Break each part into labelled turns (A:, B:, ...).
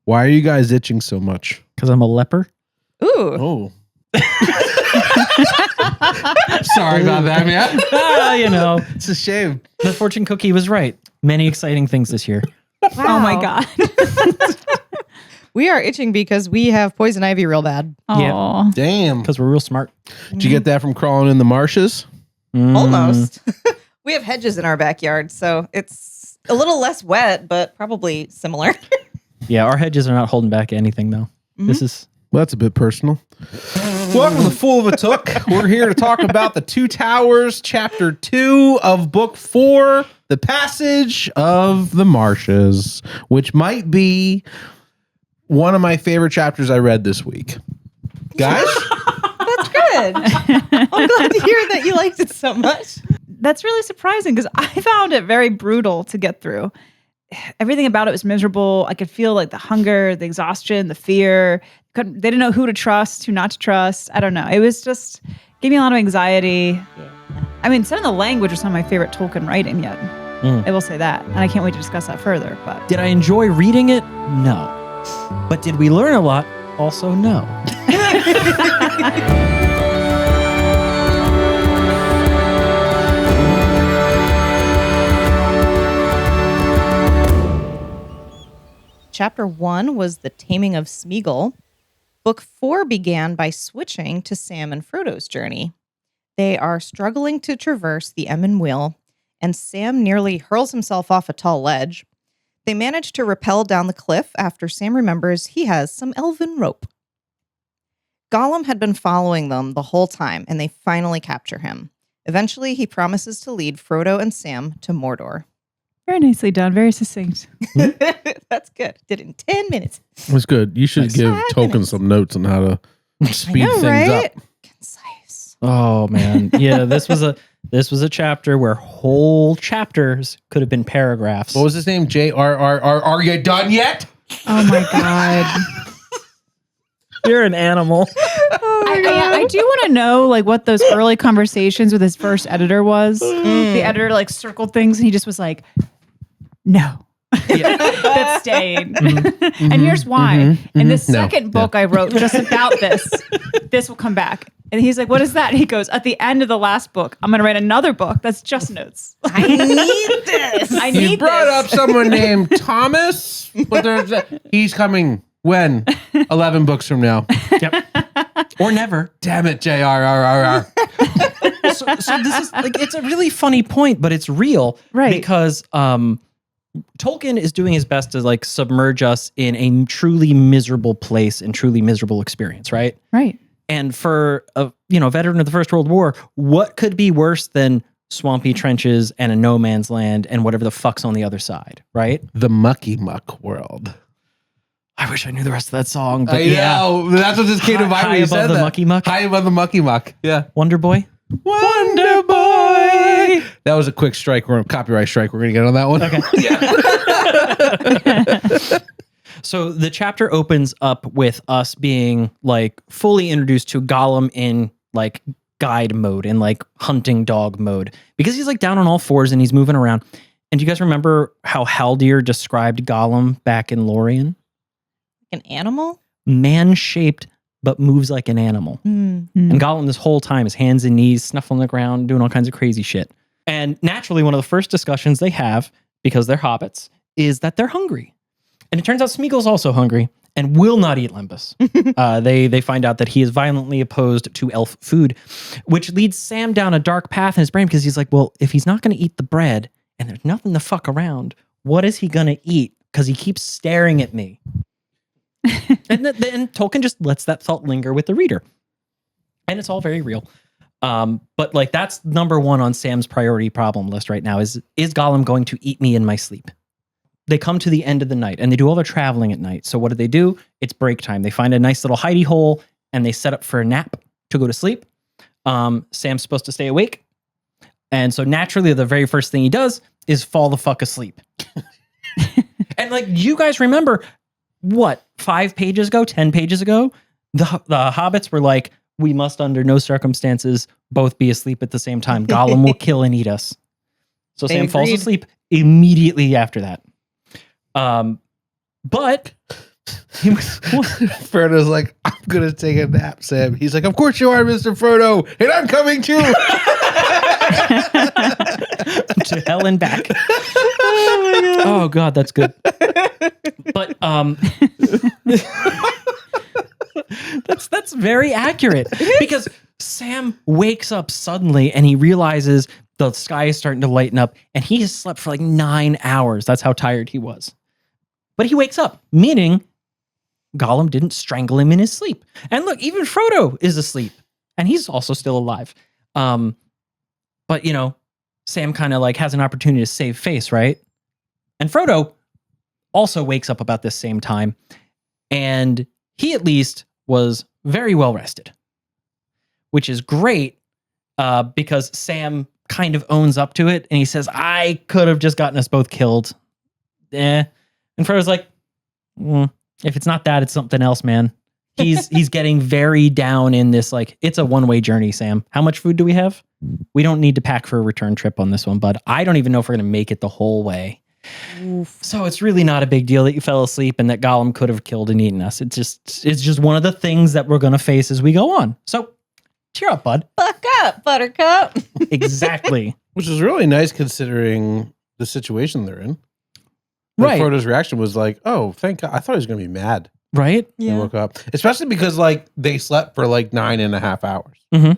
A: Why are you guys itching so much?
B: Because I'm a leper.
C: Ooh.
A: Oh. Sorry about that, man.
B: It's
A: a shame.
B: The fortune cookie was right. Many exciting things this year.
D: Wow.
C: Oh my God. We are itching because we have poison ivy real bad.
D: Oh,
A: Damn.
B: Because we're real smart.
A: Did you get that from crawling in the marshes?
C: Almost. We have hedges in our backyard, so it's a little less wet, but probably similar.
B: Yeah, our hedges are not holding back anything, though. This is...
A: Well, that's a bit personal. Welcome to Fool of a Took. We're here to talk about the Two Towers, Chapter 2 of Book 4, The Passage of the Marshes, which might be one of my favorite chapters I read this week. Guys?
C: That's good. I'm glad to hear that you liked it so much.
D: that's really surprising because I found it very brutal to get through. Everything about it was miserable. I could feel like the hunger, the exhaustion, the fear. They didn't know who to trust, who not to trust. I don't know. It was just gave me a lot of anxiety. I mean, some of the language was some of my favorite Tolkien writing yet. I will say that. And I can't wait to discuss that further. But
B: Did I enjoy reading it? No. But did we learn a lot? Also, no.
C: Chapter 1 was The Taming of Smeagol. Book 4 began by switching to Sam and Frodo's journey. They are struggling to traverse the Emyn Muil, and Sam nearly hurls himself off a tall ledge. They manage to rappel down the cliff after Sam remembers he has some elven rope. Gollum had been following them the whole time, and they finally capture him. Eventually, he promises to lead Frodo and Sam to Mordor.
D: very nicely done. Very succinct.
C: That's good. Did it in 10 minutes.
A: It was good. You should give Tolkien some notes on how to speed things up.
C: Concise.
B: Oh man. Yeah, this was a chapter where whole chapters could have been paragraphs.
A: What was his name? J.R.R.R. Are you done yet?
D: Oh my God.
B: You're an animal.
D: I do want to know like what those early conversations with his first editor was. The editor like circled things and he just was like, no. That's staying. And here's why. In the second book I wrote just about this will come back. And he's like, what is that? And he goes, at the end of the last book, I'm going to write another book that's just notes.
C: I need this.
D: I need
A: You brought
D: this.
A: up someone named Thomas, but he's coming when? 11 books from now.
B: Yep. Or never.
A: Damn it, J.R.R.R.
B: So this is like, it's a really funny point, but it's real.
D: Right.
B: Because Tolkien is doing his best to like submerge us in a truly miserable place and truly miserable experience, right?
D: Right.
B: And for a veteran of the First World War, what could be worse than swampy trenches and a no man's land and whatever the fuck's on the other side, right?
A: The mucky muck world.
B: I wish I knew the rest of that song, but
A: know. That's what this kid of
B: High
A: Ivy
B: above
A: said.
B: the
A: that.
B: mucky muck.
A: High above the mucky muck. Yeah.
B: Wonder Boy.
A: Wonder Boy. That was a quick strike. We're copyright strike. We're gonna get on that one.
B: Okay. So the chapter opens up with us being like fully introduced to Gollum in like guide mode and like hunting dog mode because he's like down on all fours and he's moving around. And do you guys remember how Haldir described Gollum back in Lorien?
C: An animal?
B: Man-shaped, but moves like an animal. And Gollum this whole time, his hands and knees, snuffling the ground, doing all kinds of crazy shit. And naturally, one of the first discussions they have, because they're hobbits, is that they're hungry. And it turns out Smeagol's also hungry and will not eat Lembas. They find out that he is violently opposed to elf food, which leads Sam down a dark path in his brain because he's like, well, if he's not going to eat the bread and there's nothing to fuck around, what is he going to eat? Because he keeps staring at me. And then Tolkien just lets that thought linger with the reader. And it's all very real. But like that's number one on Sam's priority problem list right now is Gollum going to eat me in my sleep? They come to the end of the night and they do all their traveling at night. So what do? It's break time. They find a nice little hidey hole and they set up for a nap to go to sleep. Sam's supposed to stay awake. And so naturally, the very first thing he does is fall the fuck asleep. And like, you guys remember what, 5 pages ago, 10 pages ago, the hobbits were like, we must under no circumstances both be asleep at the same time. Gollum will kill and eat us. So
C: They
B: Sam falls
C: agreed.
B: asleep immediately after that. But
A: Frodo's like, I'm gonna take a nap, Sam. He's like, of course you are, Mr. Frodo, and I'm coming too.
B: To hell and back. Oh God, that's good. But that's very accurate because Sam wakes up suddenly and he realizes the sky is starting to lighten up, and he has slept for like 9 hours. That's how tired he was. But he wakes up, meaning Gollum didn't strangle him in his sleep. And look, even Frodo is asleep, and he's also still alive. But you know, Sam kind of like has an opportunity to save face, right? And Frodo also wakes up about this same time, and he at least was very well rested, which is great because Sam kind of owns up to it, and he says, I could have just gotten us both killed. And Frodo's like, if it's not that, it's something else, man. He's getting very down in this, like, it's a one-way journey, Sam. How much food do we have? We don't need to pack for a return trip on this one, bud. I don't even know if we're going to make it the whole way. Oof. So it's really not a big deal that you fell asleep and that Gollum could have killed and eaten us. It's just one of the things that we're going to face as we go on. So cheer up, bud.
C: Buck up, Buttercup.
B: Exactly.
A: Which is really nice considering the situation they're in. Like,
B: Right.
A: Frodo's reaction was like, oh, thank God. I thought he was going to be mad.
B: Right?
A: When he woke up. Especially because like they slept for like 9.5 hours.
B: Mm-hmm.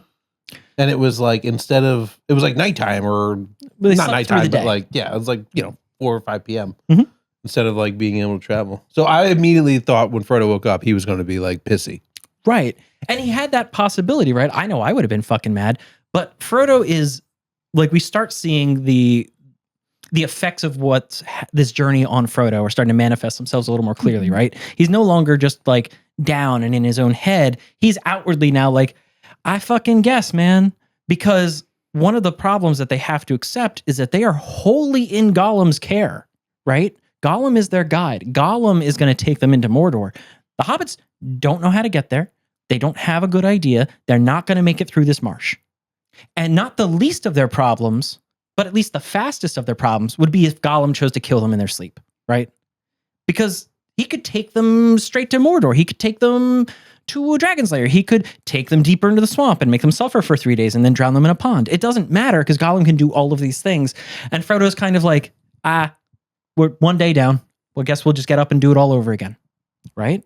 A: And it was like, it was like nighttime or
B: They
A: not
B: slept through
A: nighttime,
B: the
A: but
B: day.
A: like, yeah, it was like, 4 or 5 p.m.
B: Mhm.
A: Instead of like being able to travel. So I immediately thought when Frodo woke up, he was going to be like pissy.
B: Right. And he had that possibility, right? I know I would have been fucking mad. But Frodo is, like, we start seeing the effects of what this journey on Frodo are starting to manifest themselves a little more clearly, right? He's no longer just like down and in his own head. He's outwardly now like, I fucking guess, man. Because one of the problems that they have to accept is that they are wholly in Gollum's care, right? Gollum is their guide. Gollum is going to take them into Mordor. The hobbits don't know how to get there. They don't have a good idea. They're not going to make it through this marsh. And not the least of their problems, but at least the fastest of their problems would be if Gollum chose to kill them in their sleep, right? Because he could take them straight to Mordor. He could take them to a dragon's lair. He could take them deeper into the swamp and make them suffer for 3 days and then drown them in a pond. It doesn't matter because Gollum can do all of these things. And Frodo's kind of like, we're 1 day down. Well, guess we'll just get up and do it all over again, right?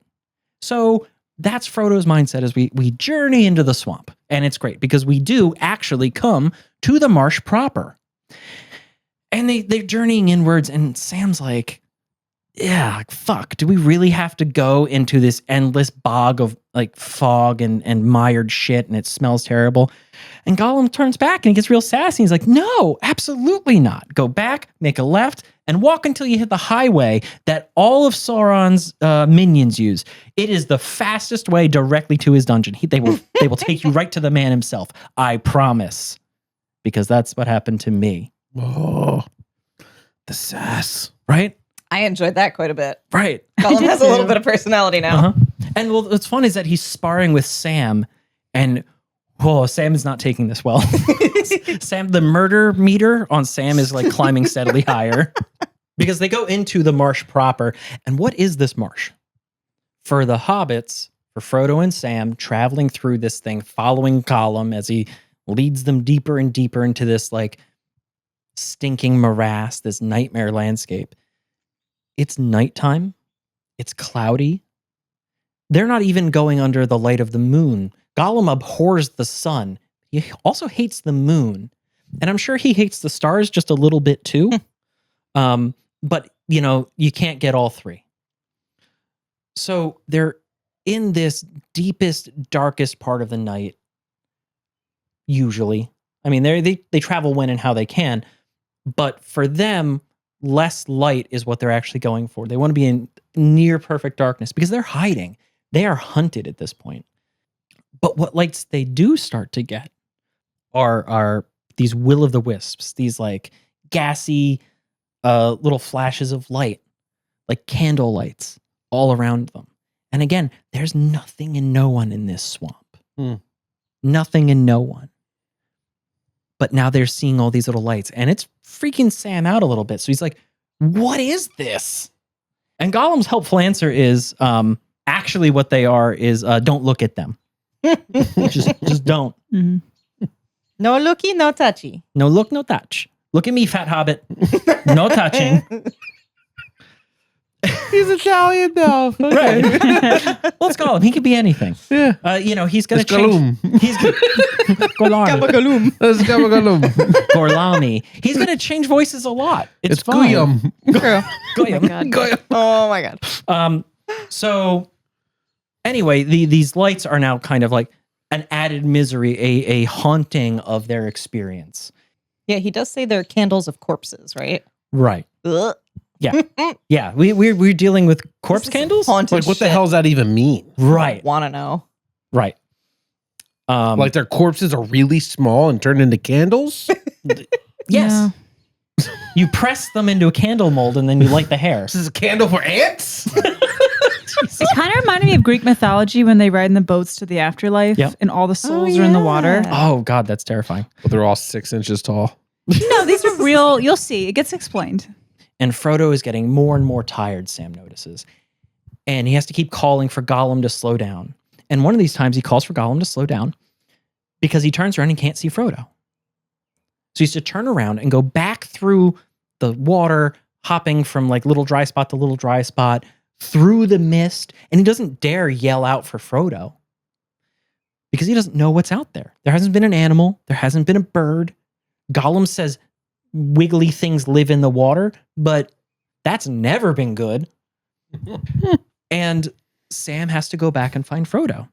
B: So that's Frodo's mindset as we journey into the swamp. And it's great because we do actually come to the marsh proper. And they're journeying inwards, and Sam's like, yeah, fuck, do we really have to go into this endless bog of like fog and mired shit, and it smells terrible? And Gollum turns back and he gets real sassy. He's like, no, absolutely not. Go back, make a left, and walk until you hit the highway that all of Sauron's minions use. It is the fastest way directly to his dungeon. They will take you right to the man himself. I promise. Because that's what happened to me.
A: Oh, the sass.
B: Right?
C: I enjoyed that quite a bit.
B: Right.
C: Gollum has a little bit of personality now.
B: Uh-huh. And well, what's fun is that he's sparring with Sam, and Sam is not taking this well. Sam, the murder meter on Sam is like climbing steadily higher because they go into the marsh proper. And what is this marsh? For the hobbits, for Frodo and Sam traveling through this thing, following Gollum as he leads them deeper and deeper into this like stinking morass, this nightmare landscape. It's nighttime. It's cloudy. They're not even going under the light of the moon. Gollum abhors the sun. He also hates the moon. And I'm sure he hates the stars just a little bit too. But, you can't get all three. So they're in this deepest, darkest part of the night. Usually. I mean, they travel when and how they can. But for them, less light is what they're actually going for. They want to be in near perfect darkness because they're hiding. They are hunted at this point. But what lights they do start to get are these will-o'-the-wisps, these like gassy little flashes of light, like candle lights all around them. And again, there's nothing and no one in this swamp. Nothing and no one. But now they're seeing all these little lights, and it's freaking Sam out a little bit. So he's like, what is this? And Gollum's helpful answer is, Actually, what they are is don't look at them. just don't.
D: Mhm.
C: No looky, no touchy.
B: No look, no touch. Look at me, fat hobbit. No touching.
A: He's Italian now. Okay.
B: Right. Let's call him. He could be anything.
A: Yeah.
B: He's going to
A: It's
B: change.
A: Gollum.
B: He's Gorlami.
C: Gabagaloom.
A: Let's go, Gollum.
B: Gorlami. He's going to change voices a lot. It's fine.
A: Goyam.
B: Goyam.
A: Goyam.
C: Oh my god.
B: So anyway, these lights are now kind of like an added misery, a haunting of their experience.
C: Yeah, he does say they're candles of corpses, right?
B: Right.
C: Ugh.
B: Yeah. We're dealing with corpse
C: This is
B: candles.
C: haunted
A: Like, what the
C: shit.
A: hell does that even mean?
B: Right.
C: Want to know?
B: Right.
A: Like their corpses are really small and turned into candles?
B: Yes. You press them into a candle mold and then you light the hair.
A: This is a candle for ants?
D: It kind of reminded me of Greek mythology when they ride in the boats to the afterlife
B: Yep.
D: and all the souls are in the water.
C: yeah.
B: Oh God, that's terrifying.
A: Well, they're all 6 inches tall.
D: No, these are real. You'll see. It gets explained.
B: And Frodo is getting more and more tired, Sam notices. And he has to keep calling for Gollum to slow down. And one of these times he calls for Gollum to slow down because he turns around and can't see Frodo. So he has to turn around and go back through the water, hopping from like little dry spot to little dry spot, through the mist. And he doesn't dare yell out for Frodo because he doesn't know what's out there. There hasn't been an animal. There hasn't been a bird. Gollum says wiggly things live in the water, but that's never been good. And Sam has to go back and find Frodo.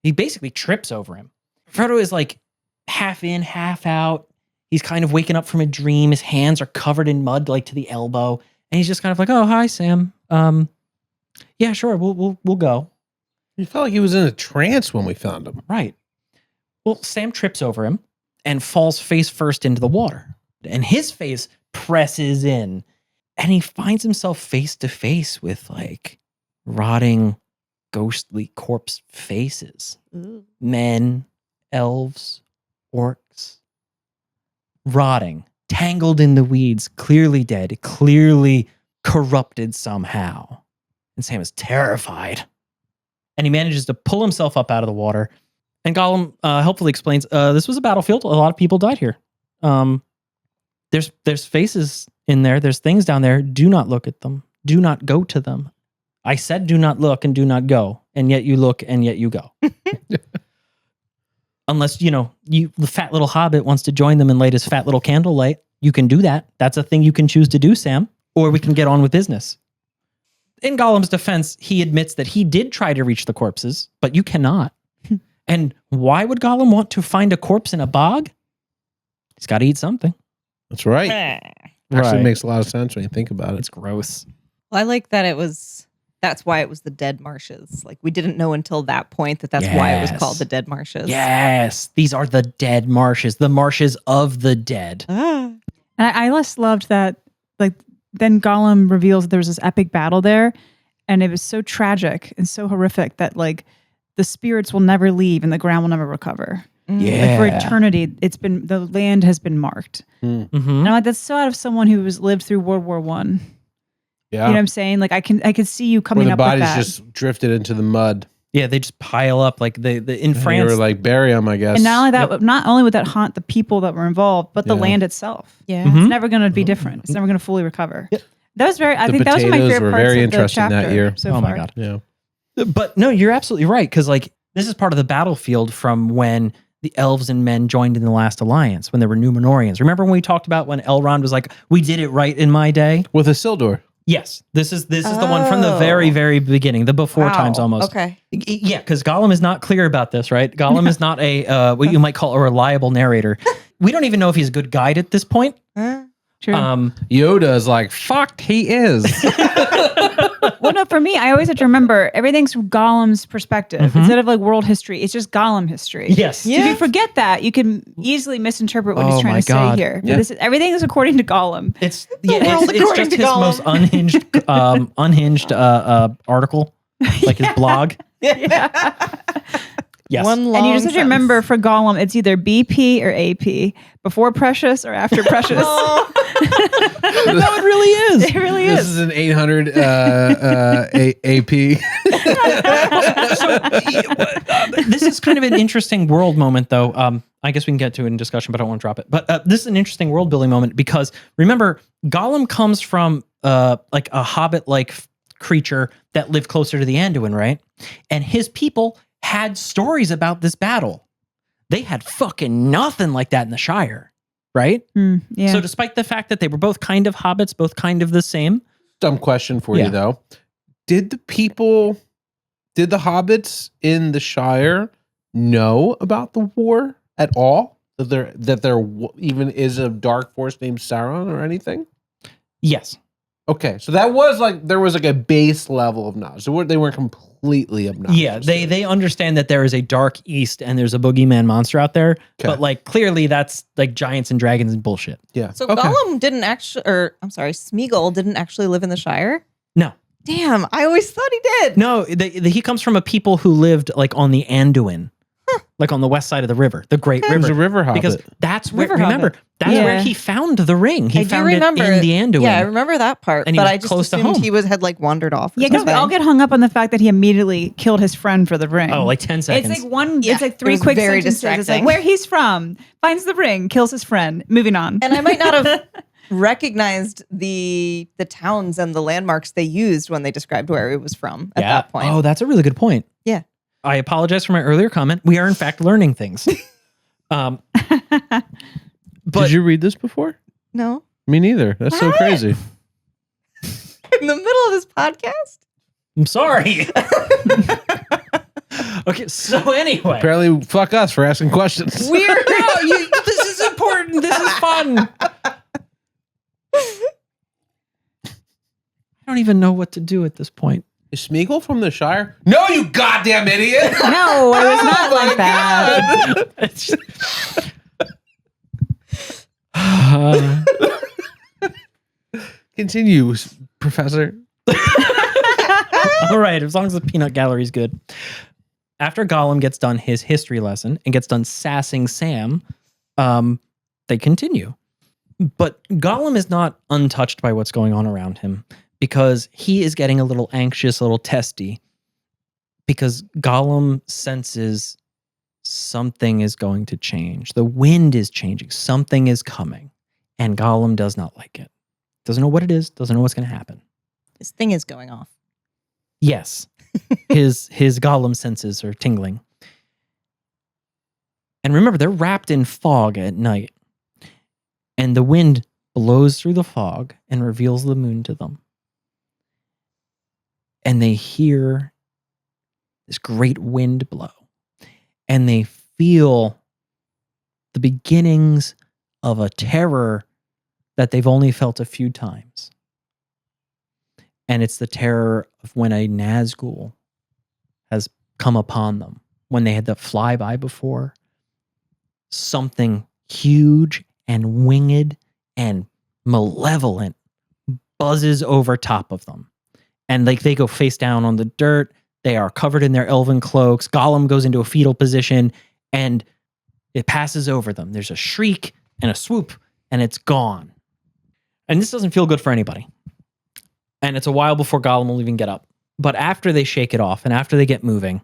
B: He basically trips over him. Frodo is like half in, half out. He's kind of waking up from a dream. His hands are covered in mud, like to the elbow. And he's just kind of like, "Oh, hi, Sam. Yeah, sure. We'll go."
A: He felt like he was in a trance when we found him.
B: Right. Well, Sam trips over him and falls face first into the water. And his face presses in. And he finds himself face to face with like rotting, ghostly corpse faces.
C: Ooh.
B: Men, elves, orcs. Rotting, tangled in the weeds, clearly dead, clearly corrupted somehow. And Sam is terrified. And he manages to pull himself up out of the water. And Gollum helpfully explains, this was a battlefield. A lot of people died here. There's faces in there. There's things down there. Do not look at them. Do not go to them. I said do not look and do not go. And yet you look and yet you go. Unless, the fat little hobbit wants to join them and light his fat little candle light. You can do that. That's a thing you can choose to do, Sam. Or we can get on with business. In Gollum's defense, he admits that he did try to reach the corpses, but you cannot. And why would Gollum want to find a corpse in a bog? He's got to eat something.
A: That's right. Actually
B: Right.
A: makes a lot of sense when you think about it.
B: It's gross.
C: Well, I like that that's why it was the Dead Marshes. Like we didn't know until that point that's why it was
B: Yes.
C: called the Dead Marshes.
B: Yes. These are the dead marshes, the marshes of the dead.
C: Ah.
D: And I just loved that, like, then Gollum reveals there was this epic battle there, and it was so tragic and so horrific that, like, the spirits will never leave and the ground will never recover.
B: Yeah.
D: Like, for eternity, the land has been marked.
B: Mhm.
D: And I'm like, that's so out of someone who was lived through World War I.
A: Yeah.
D: You know what I'm saying? Like, I could see you
A: Where
D: coming
A: the
D: up with
A: bodies
D: that.
A: just drifted into the mud.
B: Yeah, they just pile up like in
A: And you
B: France.
A: were like, bury them, I guess.
D: And not only that, not only would that haunt the people that were involved, but the
A: Yeah.
D: land itself.
C: Yeah.
B: Mhm.
D: It's never going to be different. It's never going to fully recover.
B: Yep.
D: That was I
A: The
D: think that was one of my
A: potatoes
D: favorite
A: were
D: parts
A: very
D: of the
A: interesting
D: chapter
A: that year.
D: so
B: Oh
D: far.
B: my God.
A: Yeah.
B: But no, you're absolutely right. Because like this is part of the battlefield from when the elves and men joined in the last alliance, when there were Numenorians. Remember when we talked about when Elrond was like, "We did it right in my day"?
A: With Isildur.
B: Yes, this is the one from the very, very beginning, the before times almost.
C: Okay.
B: Yeah, because Gollum is not clear about this, right? Gollum is not a what you might call a reliable narrator. We don't even know if he's a good guide at this point.
D: True.
A: Yoda is like, fucked, he is.
D: Well, no, for me, I always have to remember everything's from Gollum's perspective. Instead of like world history, it's just Gollum history.
B: Yes.
D: So if you forget that, you can easily misinterpret what
B: Oh
D: he's trying
B: my
D: to
B: God.
D: say here. But
A: Yeah.
D: everything is according to Gollum.
B: It's
C: world
B: it's
C: according
B: just
C: to
B: his
C: Gollum.
B: most unhinged article, like his blog. Yes.
C: One long
D: And you just have to
C: sentence.
D: remember for Gollum, it's either BP or AP. Before Precious or after Precious.
C: Oh,
B: No, it really is.
D: It really
A: This
D: is.
A: is an 800 AP.
B: This is kind of an interesting world moment, though. I guess we can get to it in discussion, but I don't want to drop it. But this is an interesting world building moment because remember, Gollum comes from like a hobbit-like creature that lived closer to the Anduin, right? And his people had stories about this battle. They had fucking nothing like that in the Shire, right?
D: Yeah.
B: So despite the fact that they were both kind of hobbits, both kind of the same.
A: Dumb question for
B: Yeah.
A: you though. Did the hobbits in the Shire know about the war at all? That there even is a dark force named Sauron or anything?
B: Yes.
A: Okay, so that was like there was like a base level of knowledge. So they weren't completely obnoxious.
B: Yeah, they understand that there is a dark east and there's a boogeyman monster out there, but like clearly that's like giants and dragons and bullshit.
A: Yeah.
C: so
A: Okay.
C: Gollum didn't actually, or I'm sorry, Smeagol didn't actually live in the Shire?
B: No.
C: Damn, I always thought he did.
B: No, he comes from a people who lived like on the Anduin, like on the west side of the river, the Great
A: It was
B: River.
A: a river hobbit.
B: Because that's where,
C: River
B: remember,
C: hobbit.
B: that's
D: Yeah.
B: where he found the ring. He
C: I do
B: found
C: remember
B: it in the Anduin.
C: Yeah, I remember that part,
B: And he
C: but
B: was
C: I just
B: close to
C: assumed
B: home.
C: he had like wandered off. Or
D: Yeah, because we
C: something.
D: all get hung up on the fact that he immediately killed his friend for the ring.
B: Oh, like 10 seconds.
D: It's like one.
C: Yeah,
D: it's like
C: it
D: three
C: was
D: quick
C: very
D: sentences. It's like
C: distracting.
D: where he's from, finds the ring, kills his friend. Moving on.
C: And I might not have recognized the towns and the landmarks they used when they described where it was from at that point.
B: Oh, that's a really good point.
C: Yeah.
B: I apologize for my earlier comment. We are in fact learning things. But
A: Did you read this before?
C: No,
A: Me neither. That's so
C: What?
A: crazy.
C: in the middle of this podcast.
B: I'm sorry. Okay, so anyway.
A: Apparently, fuck us for asking questions.
C: Weird.
B: No, this is important. This is fun. I don't even know what to do at this point.
A: Is Smeagol from the Shire? No, you goddamn idiot!
D: No, it was not
A: Oh my
D: like that.
B: It's just-
A: Continue, Professor.
B: all right, as long as the peanut gallery's good. After Gollum gets done his history lesson and gets done sassing Sam, they continue. But Gollum is not untouched by what's going on around him because he is getting a little anxious, a little testy, because Gollum senses something is going to change. The wind is changing. Something is coming. And Gollum does not like it. Doesn't know what it is. Doesn't know what's going to happen.
C: This thing is going off.
B: Yes. his Gollum senses are tingling. And remember, they're wrapped in fog at night. And the wind blows through the fog and reveals the moon to them. And they hear this great wind blow. And they feel the beginnings of a terror that they've only felt a few times. And it's the terror of when a Nazgûl has come upon them. When they had the flyby before, something huge and winged and malevolent buzzes over top of them. And like they go face down on the dirt. They are covered in their elven cloaks. Gollum goes into a fetal position and it passes over them. There's a shriek and a swoop and it's gone. And this doesn't feel good for anybody. And it's a while before Gollum will even get up. But after they shake it off and after they get moving,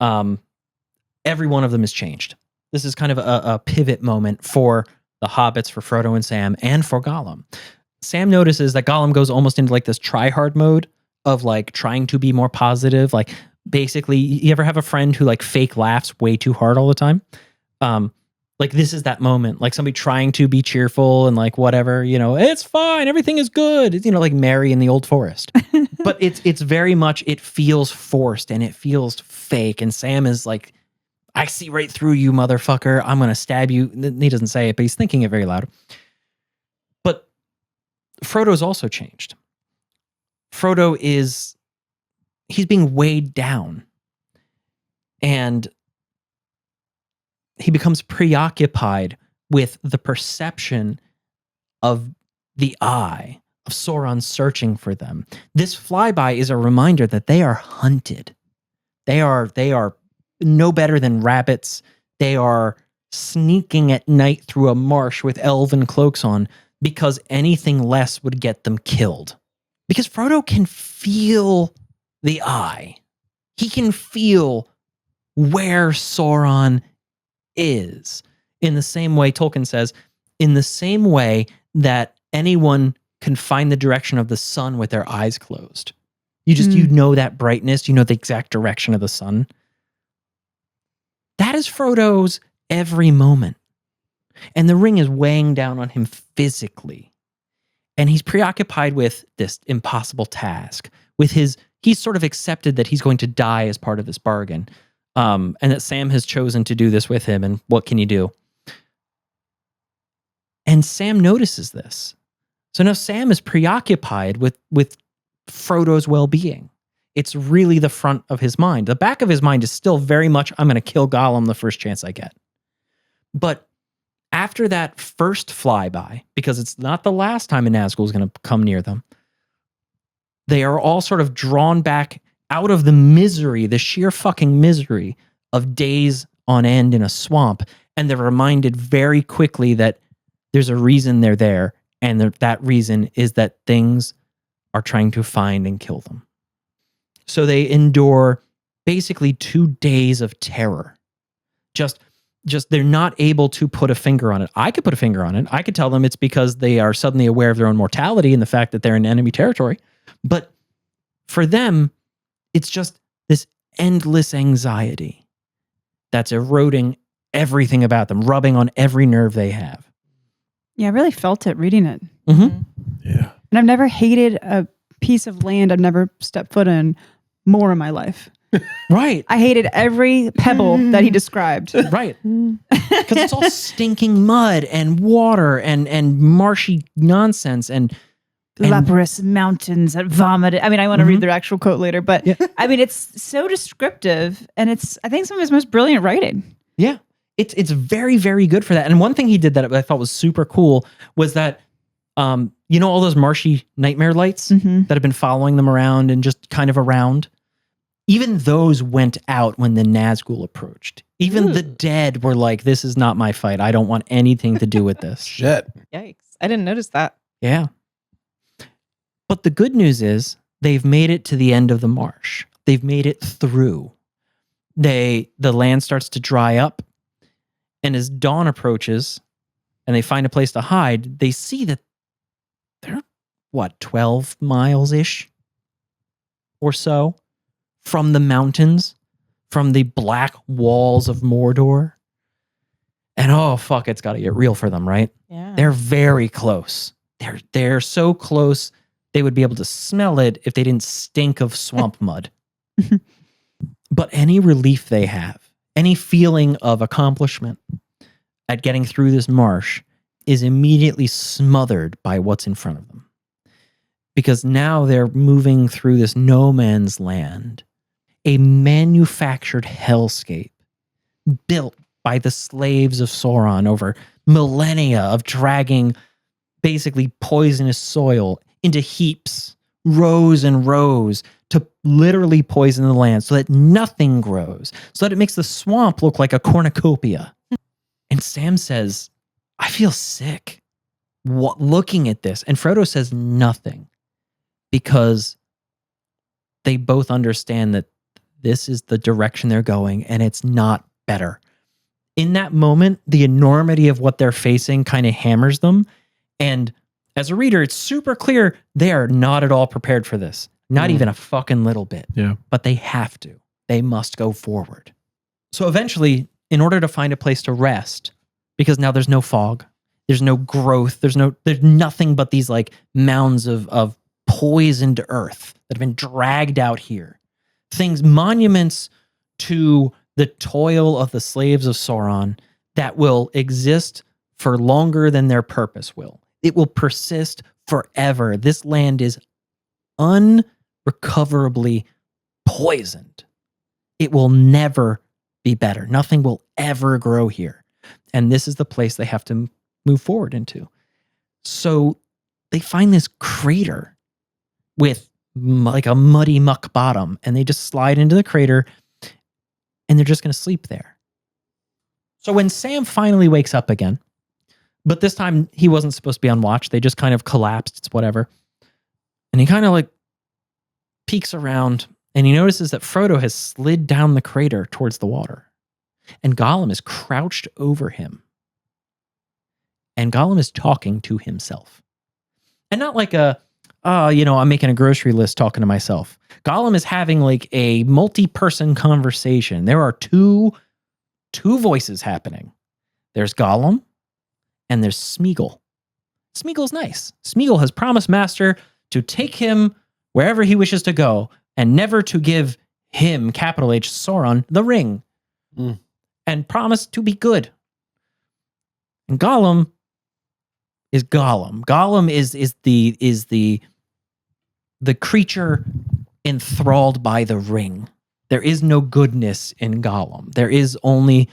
B: every one of them is changed. This is kind of a pivot moment for the hobbits, for Frodo and Sam, and for Gollum. Sam notices that Gollum goes almost into like this try-hard mode of like trying to be more positive. Like basically, you ever have a friend who like fake laughs way too hard all the time? Like this is that moment, like somebody trying to be cheerful and like whatever, you know, it's fine, everything is good. It's, you know, like Mary in the Old Forest. But it's very much, it feels forced and it feels fake. And Sam is like, I see right through you, motherfucker. I'm going to stab you. He doesn't say it, but he's thinking it very loud. But Frodo's also changed. Frodo he's being weighed down. And he becomes preoccupied with the perception of the Eye of Sauron searching for them. This flyby is a reminder that they are hunted. They are no better than rabbits. They are sneaking at night through a marsh with elven cloaks on because anything less would get them killed. Because Frodo can feel the eye. He can feel where Sauron is. In the same way, Tolkien says, in the same way that anyone can find the direction of the sun with their eyes closed. You know that brightness, you know the exact direction of the sun. That is Frodo's every moment. And the ring is weighing down on him physically. And he's preoccupied with this impossible task. He's sort of accepted that he's going to die as part of this bargain. And that Sam has chosen to do this with him. And what can you do? And Sam notices this. So now Sam is preoccupied with Frodo's well-being. It's really the front of his mind. The back of his mind is still very much, I'm going to kill Gollum the first chance I get. But after that first flyby, because it's not the last time a Nazgûl is going to come near them, they are all sort of drawn back out of the misery, the sheer fucking misery of days on end in a swamp. And they're reminded very quickly that there's a reason they're there. And that reason is that things are trying to find and kill them. So they endure basically 2 days of terror. Just they're not able to put a finger on it. I could put a finger on it. I could tell them it's because they are suddenly aware of their own mortality and the fact that they're in enemy territory. But for them, it's just this endless anxiety that's eroding everything about them, rubbing on every nerve they have.
D: Yeah, I really felt it reading it.
B: Mm-hmm.
A: Yeah.
D: And I've never hated a piece of land I've never stepped foot in more in my life.
B: Right.
D: I hated every pebble that he described.
B: Right. Because it's all stinking mud and water and marshy nonsense and
D: Leprous mountains that vomited. I mean, I want to read their actual quote later, but
B: yeah.
D: I mean, it's so descriptive, and it's, I think, some of his most brilliant writing.
B: Yeah. It's very, very good for that. And one thing he did that I thought was super cool was that, you know, all those marshy nightmare lights that have been following them around and just kind of around? Even those went out when the Nazgûl approached. Even the dead were like, this is not my fight. I don't want anything to do with this.
A: Shit.
C: Yikes. I didn't notice that.
B: Yeah. But the good news is they've made it to the end of the marsh. They've made it through. The land starts to dry up. And as dawn approaches and they find a place to hide, they see that they're, 12 miles-ish or so from the mountains, from the black walls of Mordor. And oh, fuck, it's got to get real for them, right?
C: Yeah.
B: They're very close. They're so close, they would be able to smell it if they didn't stink of swamp mud. But any relief they have, any feeling of accomplishment at getting through this marsh is immediately smothered by what's in front of them. Because now they're moving through this no man's land, a manufactured hellscape built by the slaves of Sauron over millennia of dragging basically poisonous soil into heaps, rows and rows, to literally poison the land so that nothing grows, so that it makes the swamp look like a cornucopia. And Sam says, I feel sick looking at this. And Frodo says nothing, because they both understand that this is the direction they're going and it's not better. In that moment, the enormity of what they're facing kind of hammers them. And as a reader, it's super clear they are not at all prepared for this. Not even a fucking little bit.
A: Yeah.
B: But they have to. They must go forward. So eventually, in order to find a place to rest, because now there's no fog, there's no growth, there's nothing but these like mounds of poisoned earth that have been dragged out here. Monuments to the toil of the slaves of Sauron that will exist for longer than their purpose will. It will persist forever. This land is unrecoverably poisoned. It will never be better. Nothing will ever grow here. And this is the place they have to move forward into. So they find this crater with like a muddy muck bottom, and they just slide into the crater. and they're just going to sleep there. So when Sam finally wakes up again, but this time he wasn't supposed to be on watch. They just kind of collapsed. It's whatever. And he kind of like peeks around and he notices that Frodo has slid down the crater towards the water. And Gollum is crouched over him. And Gollum is talking to himself. And not like I'm making a grocery list talking to myself. Gollum is having like a multi-person conversation. There are two voices happening. There's Gollum and there's Smeagol. Smeagol's nice. Smeagol has promised Master to take him wherever he wishes to go and never to give him, capital H, Sauron, the ring. And promised to be good. And Gollum is Gollum. Gollum is the creature enthralled by the ring. There is no goodness in Gollum. There is only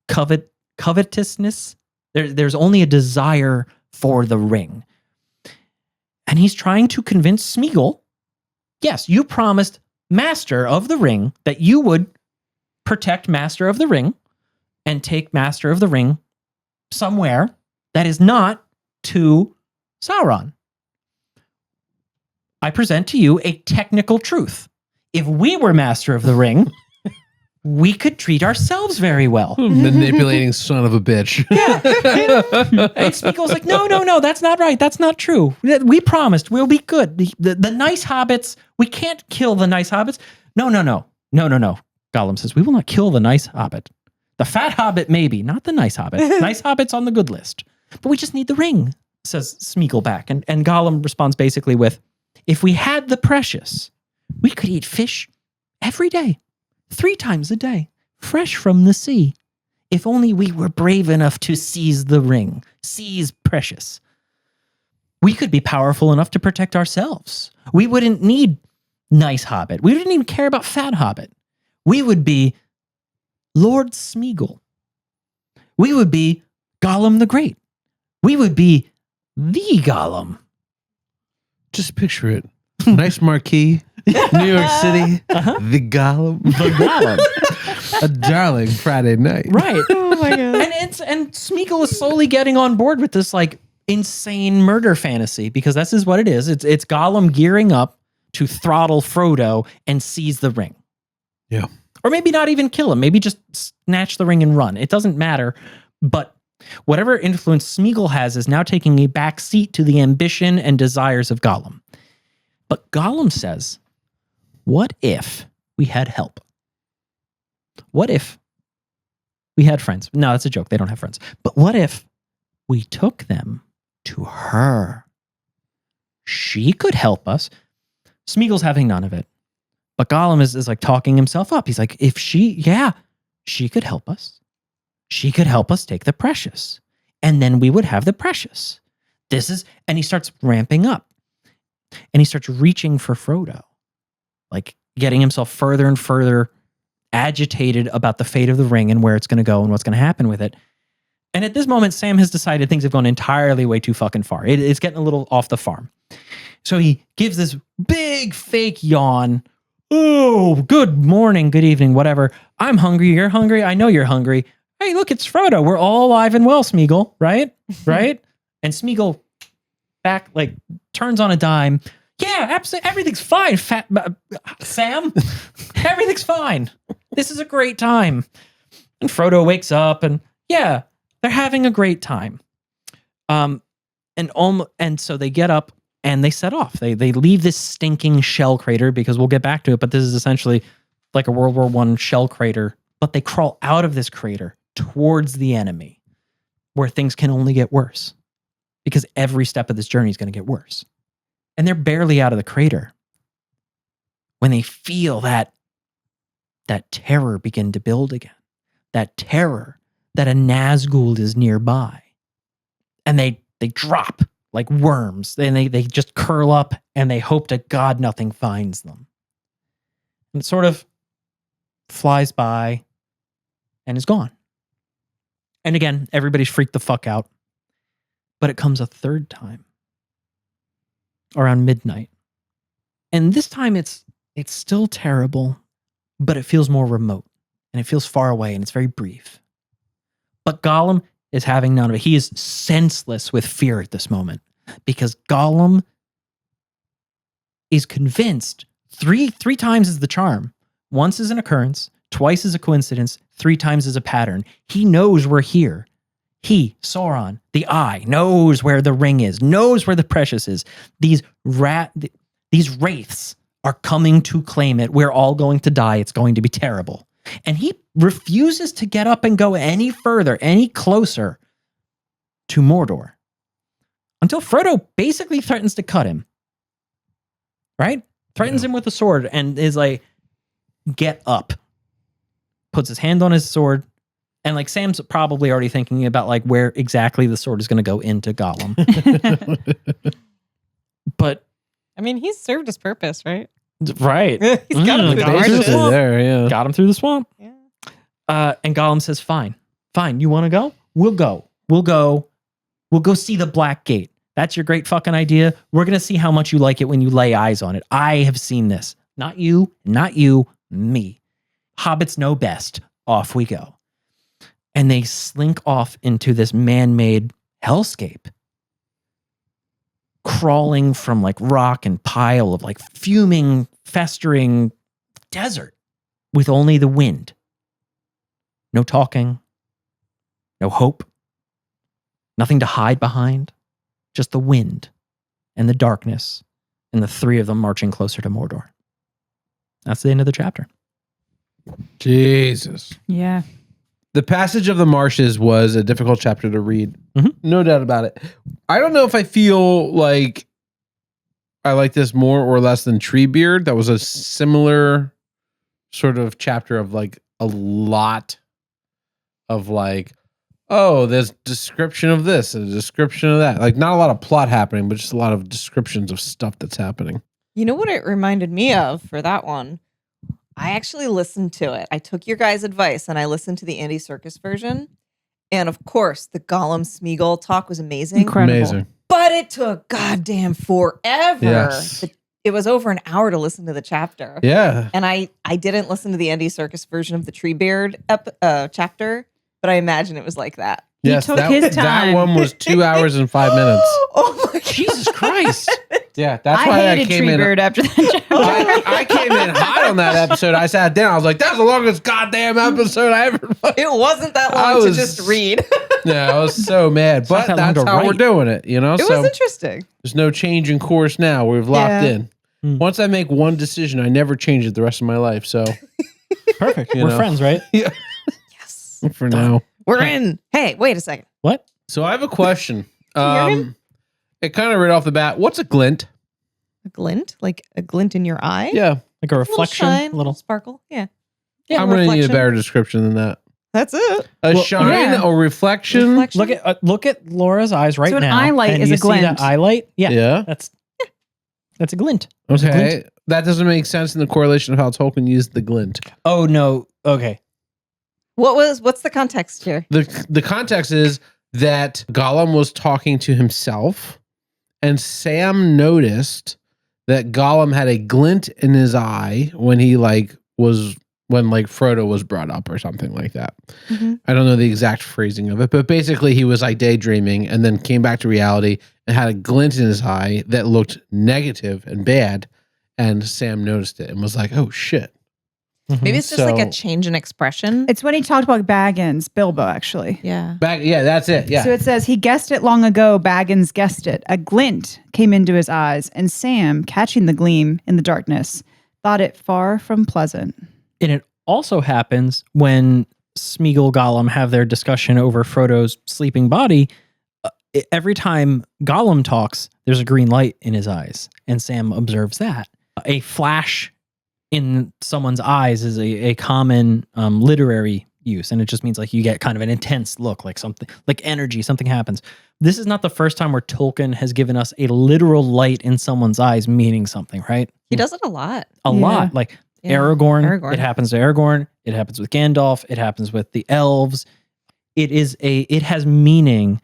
B: covetousness. There's only a desire for the ring. And he's trying to convince Smeagol, yes, you promised Master of the Ring that you would protect Master of the Ring and take Master of the Ring somewhere that is not to Sauron. I present to you a technical truth. If we were Master of the Ring, we could treat ourselves very well.
A: Manipulating son of a bitch.
B: Yeah. And Smeagol's like, no, that's not right. That's not true. We promised we'll be good. The nice hobbits, we can't kill the nice hobbits. No. Gollum says, we will not kill the nice hobbit. The fat hobbit, maybe, not the nice hobbit. Nice hobbit's on the good list. But we just need the ring, says Smeagol back. And Gollum responds basically with, if we had the precious, we could eat fish every day, 3 times a day, fresh from the sea. If only we were brave enough to seize the ring, seize precious. We could be powerful enough to protect ourselves. We wouldn't need nice hobbit. We wouldn't even care about fat hobbit. We would be Lord Smeagol. We would be Gollum the Great. We would be the Gollum.
A: Just picture it. Nice marquee, New York City, the Gollum.
B: The Gollum.
A: A darling Friday night.
B: Right.
C: Oh my god.
B: And Smeagol is slowly getting on board with this like insane murder fantasy because this is what it is. It's Gollum gearing up to throttle Frodo and seize the ring.
A: Yeah.
B: Or maybe not even kill him. Maybe just snatch the ring and run. It doesn't matter. But whatever influence Smeagol has is now taking a back seat to the ambition and desires of Gollum. But Gollum says, what if we had help? What if we had friends? No, that's a joke. They don't have friends. But what if we took them to her? She could help us. Smeagol's having none of it. But Gollum is like talking himself up. He's like, if she could help us. She could help us take the precious. And then we would have the precious. And he starts ramping up. And he starts reaching for Frodo. Like getting himself further and further agitated about the fate of the ring and where it's going to go and what's going to happen with it. And at this moment, Sam has decided things have gone entirely way too fucking far. It's getting a little off the farm. So he gives this big fake yawn. Oh, good morning, good evening, whatever. I'm hungry. You're hungry. I know you're hungry. Hey, look, it's Frodo. We're all alive and well, Smeagol, right? Right? And Smeagol back, like, turns on a dime. Yeah, absolutely. Everything's fine, Sam. Everything's fine. This is a great time. And Frodo wakes up and, yeah, they're having a great time. And so they get up and they set off. They leave this stinking shell crater because we'll get back to it, but this is essentially like a World War I shell crater. But they crawl out of this crater towards the enemy where things can only get worse because every step of this journey is going to get worse. And they're barely out of the crater when they feel that terror begin to build again. That terror that a Nazgûl is nearby. And they drop like worms. And they just curl up and they hope to God nothing finds them. And it sort of flies by and is gone. And again, everybody's freaked the fuck out. But it comes a third time. Around midnight. And this time it's still terrible, but it feels more remote. and it feels far away, and it's very brief. But Gollum is having none of it. He is senseless with fear at this moment because Gollum is convinced three times is the charm. Once is an occurrence, twice is a coincidence, 3 times is a pattern. He knows we're here. He, Sauron, the Eye, knows where the ring is, knows where the precious is. These wraiths are coming to claim it. We're all going to die. It's going to be terrible. And he refuses to get up and go any further, any closer to Mordor until Frodo basically threatens to cut him. Right? Threatens him with a sword and is like, get up. Puts his hand on his sword. And like Sam's probably already thinking about like where exactly the sword is going to go into Gollum. But
C: I mean, he's served his purpose, right?
B: right.
C: He's got him through the
B: got him through the
C: marshes.
B: swamp.
A: There, yeah.
B: Got him through the swamp.
C: Yeah.
B: And Gollum says, fine. You want to go? We'll go. We'll go see the Black Gate. That's your great fucking idea. We're going to see how much you like it when you lay eyes on it. I have seen this. Not you, me. Hobbits know best. Off we go. And they slink off into this man-made hellscape. Crawling from like rock and pile of like fuming, festering desert with only the wind. No talking. No hope. Nothing to hide behind. Just the wind and the darkness and the 3 of them marching closer to Mordor. That's the end of the chapter.
A: Jesus.
D: Yeah.
A: The Passage of the Marshes was a difficult chapter to read.
B: Mhm.
A: No doubt about it. I don't know if I feel like I like this more or less than Treebeard. That was a similar sort of chapter of like a lot of like, oh, there's description of this and a description of that. Like not a lot of plot happening, but just a lot of descriptions of stuff that's happening.
C: You know what it reminded me of for that one? I actually listened to it. I took your guys' advice and I listened to the Andy Serkis version. And of course, the Gollum Smeagol talk was amazing.
D: Incredible.
A: Amazing.
C: But it took goddamn forever.
A: Yes.
C: It was over an hour to listen to the chapter.
A: Yeah.
C: And I didn't listen to the Andy Serkis version of the Treebeard chapter, but I imagine it was like that.
D: He took his
A: That
D: time.
A: one was 2 hours and 5 minutes.
C: Oh my God.
B: Jesus Christ.
A: Yeah, that's
D: I
A: why I
D: hated
A: came in.
D: Treebeard after that chapter.
A: I came in hot on that episode. I sat down. I was like, "That's the longest goddamn episode I ever."
C: It wasn't that
A: I
C: long
A: was-
C: to just read.
A: Yeah, I was so mad, but
B: not that long
A: that's
B: to
A: how we're
B: write.
A: doing it. You know,
C: It
A: so
C: was interesting.
A: there's no change in course now. We've locked
C: Yeah.
A: in.
B: Hmm.
A: Once I make one decision, I never change it the rest of my life. So
B: Perfect.
A: You
B: We're
A: know.
B: friends, right?
C: Yes.
A: for now,
C: We're in. Hey, wait a second.
B: What?
A: so I have a question.
C: hear him?
A: It kind of right off the bat. What's a glint?
C: A glint? Like a glint in your eye?
A: Yeah,
B: Like a reflection?
C: A little shine,
B: a little.
C: sparkle. Yeah.
A: I'm gonna need a
C: reflection.
A: better description than that.
C: That's it.
A: A
B: Well,
A: shine,
D: yeah.
A: a reflection.
C: Reflection.
B: Look at Laura's eyes right
D: So an
B: now.
D: eye light
B: and
D: is
B: you
D: a
B: see that
D: glint.
B: eye light? Yeah.
A: Yeah.
B: That's a glint.
A: Okay, that doesn't make sense in the correlation of how Tolkien used the glint.
B: Oh no. Okay.
C: What's the context here?
A: The context is that Gollum was talking to himself, and Sam noticed that Gollum had a glint in his eye when Frodo was brought up or something like that.
C: Mhm.
A: I don't know the exact phrasing of it, but basically he was like daydreaming and then came back to reality and had a glint in his eye that looked negative and bad. And Sam noticed it and was like, "Oh shit."
C: Maybe it's just like
A: So-
C: a change in expression.
D: It's when he talked about Baggins, Bilbo, actually.
C: Yeah.
A: Back, yeah, that's it. Yeah.
D: So it says, he guessed it long ago, Baggins guessed it. A glint came into his eyes, and Sam, catching the gleam in the darkness, thought it far from pleasant.
B: And it also happens when Smeagol Gollum have their discussion over Frodo's sleeping body. Every time Gollum talks, there's a green light in his eyes, and Sam observes that. A flash in someone's eyes is a common literary use, and it just means like you get kind of an intense look, like something, like energy, something happens. This is not the first time where Tolkien has given us a literal light in someone's eyes meaning something, right?
C: He does it a lot.
B: A
D: Yeah.
B: lot. Like
C: Yeah.
B: Aragorn, it happens to Aragorn, it happens with Gandalf, it happens with the elves. It has meaning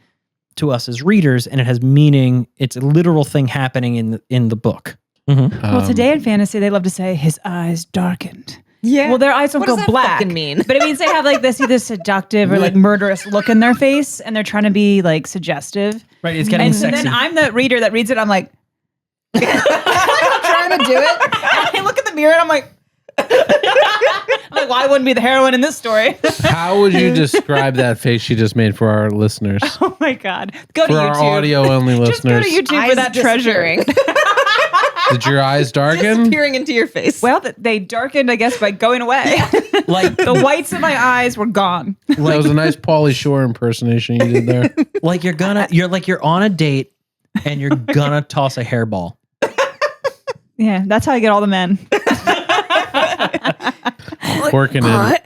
B: to us as readers, and it has meaning. It's a literal thing happening in the book. Mhm.
D: Well, today in fantasy, they love to say his eyes darkened.
C: Yeah.
D: Well, their eyes don't
C: What
D: go
C: does that
D: black.
C: fucking mean?
D: But it means they have like this either seductive or like murderous look in their face, and they're trying to be like suggestive.
B: Right, it's getting
D: And
B: sexy.
D: then I'm the reader that reads it. I'm like, I'm trying to do it. And I look at the mirror and I'm like, well, I wouldn't be the heroine in this story.
A: How would you describe that face she just made for our listeners?
D: Oh my God. Go to
A: For our
D: YouTube.
A: audio-only
D: Just go
A: listeners.
D: to YouTube for
C: Eyes
D: that treasure.
A: Did your eyes darken?
C: Disappearing into your face.
D: Well, they darkened, I guess, by going away.
B: like
D: The whites in my eyes were gone.
A: That was a nice Pauly Shore impersonation you did there.
B: like you're on a date and you're gonna toss a hairball.
D: Yeah, that's how I get all the men.
A: Working in.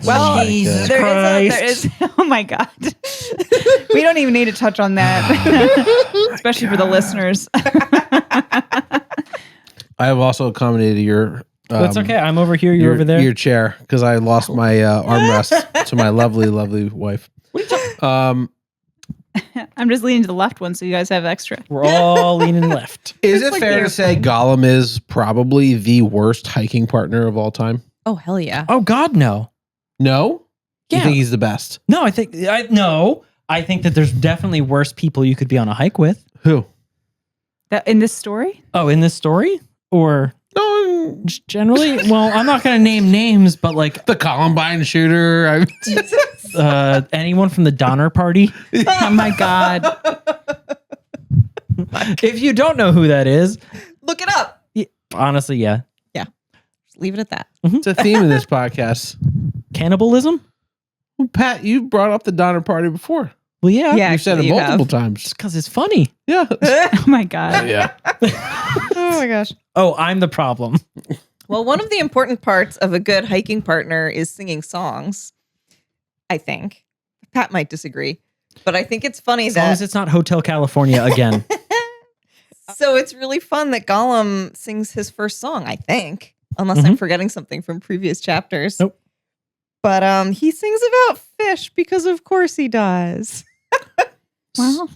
D: Well,
B: Jesus
D: there is. Oh my God. We don't even need to touch on that, especially for the listeners.
A: I have also accommodated your.
B: That's okay. I'm over here. You're over there.
A: Your chair, because I lost my armrest to my lovely, lovely wife.
D: I'm just leaning to the left one, so you guys have extra.
B: We're all leaning left.
A: Is it
C: like
A: fair to say Gollum is probably the worst hiking partner of all time?
C: Oh, hell yeah.
B: Oh God, no.
A: No?
B: Yeah.
A: You think he's the best?
B: No, I think that there's definitely worse people you could be on a hike with.
A: Who?
D: That in this story?
B: Oh, in this story or
A: No,
B: just generally? Well, I'm not gonna name names, but like
A: the Columbine shooter.
B: anyone from the Donner Party.
D: Oh my God.
B: If you don't know who that is,
C: Look it up.
B: honestly, yeah,
C: Just leave it at that.
A: It's a theme of this podcast.
B: cannibalism.
A: Well, Pat, you brought up the Donner Party before.
B: Well, yeah,
C: Yeah.
A: You said it
C: Actually, you
A: multiple
C: have.
A: times.
B: just because it's funny.
A: Yeah.
D: Oh my God.
A: Yeah.
C: Oh my gosh.
B: Oh, I'm the problem.
C: Well, one of the important parts of a good hiking partner is singing songs, I think. Pat might disagree, but I think it's funny
B: As long as
C: that.
B: it's not Hotel California again.
C: So it's really fun that Gollum sings his first song, I think, unless I'm forgetting something from previous chapters.
B: Nope.
C: But he sings about fish because of course he does.
D: Well,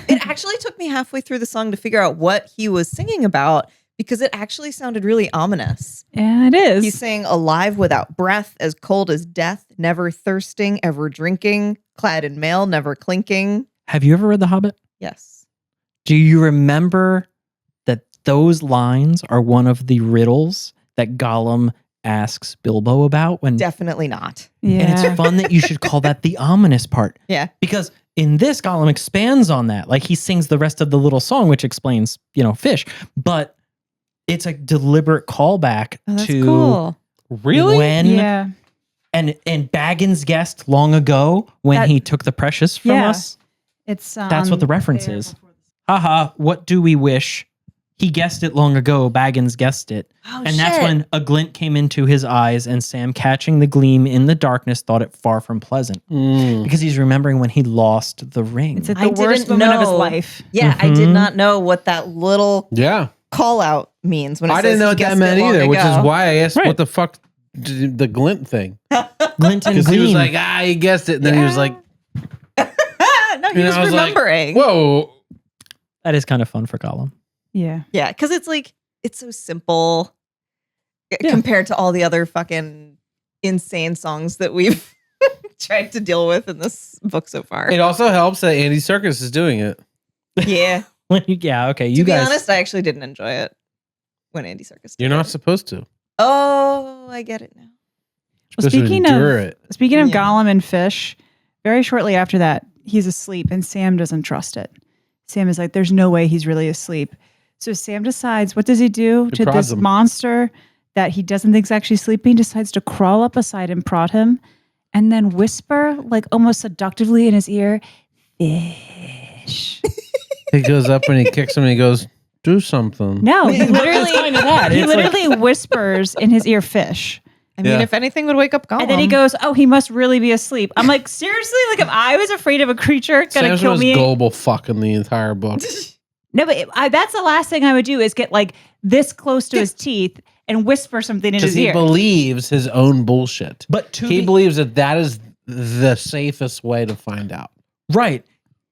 C: It actually took me halfway through the song to figure out what he was singing about because it actually sounded really ominous.
D: yeah, it is.
C: He's saying alive without breath, as cold as death, never thirsting, ever drinking, clad in mail, never clinking.
B: Have you ever read The Hobbit?
C: Yes.
B: Do you remember that those lines are one of the riddles that Gollum asks Bilbo about when
C: Definitely not.
D: yeah.
B: and it's fun that you should call that the ominous part.
C: Yeah.
B: Because in this, Gollum expands on that. Like he sings the rest of the little song, which explains, fish. But it's a deliberate callback
C: Oh, that's
B: to
C: cool.
A: Really?
B: when
D: yeah.
B: and Baggins guessed long ago when
D: That-
B: he took the precious from
D: Yeah.
B: us.
D: It's
B: That's what the reference
D: there
B: is.
D: before this.
B: Haha, what do we wish? He guessed it long ago. Baggins guessed it.
C: Oh,
B: And that's when a glint came into his eyes, and Sam, catching the gleam in the darkness, thought it far from pleasant. Because he's remembering when he lost the ring.
D: It's at
C: I
D: the worst
C: didn't
D: moment of his
C: know.
D: life.
C: Yeah, I did
B: Mhm.
C: not know what that little
A: Yeah.
C: call out means when it
A: I
C: says
A: didn't know
C: he
A: what that
C: guessed
A: meant
C: it long
A: either, which is
C: ago.
A: why I asked
B: Right.
A: what the fuck the glint thing.
B: glint and
A: Because
B: gleam.
A: he was like, he guessed it. And then he was like,
C: No, he
A: and
C: was
A: I was like,
C: remembering.
A: whoa.
B: that is kind of fun for Gollum.
D: Yeah.
C: Yeah, because it's like, it's so simple
B: Yeah.
C: compared to all the other fucking insane songs that we've tried to deal with in this book so far.
A: It also helps that Andy Serkis is doing it.
C: Yeah.
B: Yeah, okay.
C: To
B: You
C: be
B: guys.
C: honest, I actually didn't enjoy it when Andy Serkis did
A: You're not
C: it.
A: supposed to.
C: Oh, I get it now.
D: Well,
A: Supposed to
D: speaking
A: endure
D: of
A: it.
D: speaking of
C: Yeah.
D: Gollum and fish, very shortly after that, he's asleep, and Sam doesn't trust it. Sam is like, "There's no way he's really asleep." So Sam decides, what does he do
A: He
D: to
A: prods
D: this
A: him.
D: monster that he doesn't think is actually sleeping? Decides to crawl up beside him, prod him, and then whisper, like almost seductively in his ear, "Fish."
A: He goes up and he kicks him and he goes, do something.
D: No, he literally,
B: kind of that.
D: he
B: It's like-
D: literally whispers in his ear, "Fish."
C: I mean,
A: Yeah.
C: if anything would wake up Gollum.
D: And then he goes, "Oh, he must really be asleep." I'm like, seriously? Like, if I was afraid of a creature gonna
A: Sam's the
D: kill
A: most
D: me?
A: gullible fuck in the entire book.
D: No, but that's the last thing I would do is get like this close to his teeth and whisper something in
A: Because
D: his
A: he
D: ear.
A: believes his own bullshit.
B: But to
A: He
B: be-
A: believes that is the safest way to find out.
B: Right.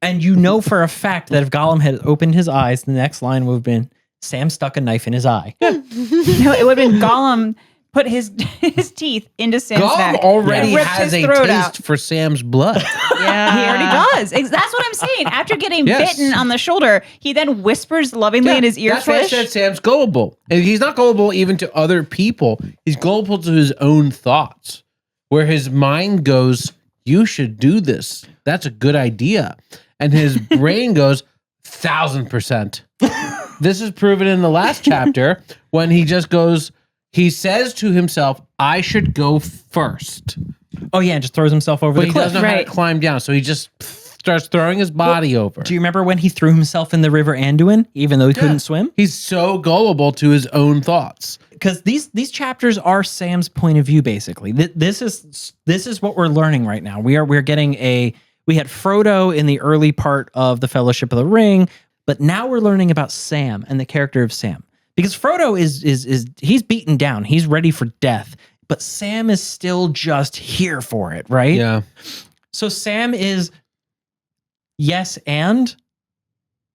B: And you know for a fact that if Gollum had opened his eyes, the next line would have been, Sam stuck a knife in his eye.
D: No, it would have been Gollum put his teeth into Sam's
A: Gollum
D: neck.
A: already
D: ripped
A: has
D: his
A: a
D: throat
A: taste
D: out.
A: for Sam's blood.
C: Yeah.
D: He already does. That's what I'm saying. After getting
A: Yes.
D: bitten on the shoulder, he then whispers lovingly in his ear.
A: That's why I said Sam's gullible. And he's not gullible even to other people. He's gullible to his own thoughts, where his mind goes, you should do this. That's a good idea. And his brain goes, 1000%. This is proven in the last chapter when he just goes, he says to himself, I should go first.
B: Oh yeah, and just throws himself over
A: But
B: the
A: he
B: cliff.
A: doesn't know how to climb down. So he just starts throwing his body over.
B: Do you remember when he threw himself in the river Anduin, even though he couldn't swim?
A: He's so gullible to his own thoughts.
B: Because these chapters are Sam's point of view, basically. This is what we're learning right now. We're getting we had Frodo in the early part of the Fellowship of the Ring, but now we're learning about Sam and the character of Sam. Because Frodo is he's beaten down, he's ready for death, but Sam is still just here for it, right?
A: Yeah.
B: So Sam is yes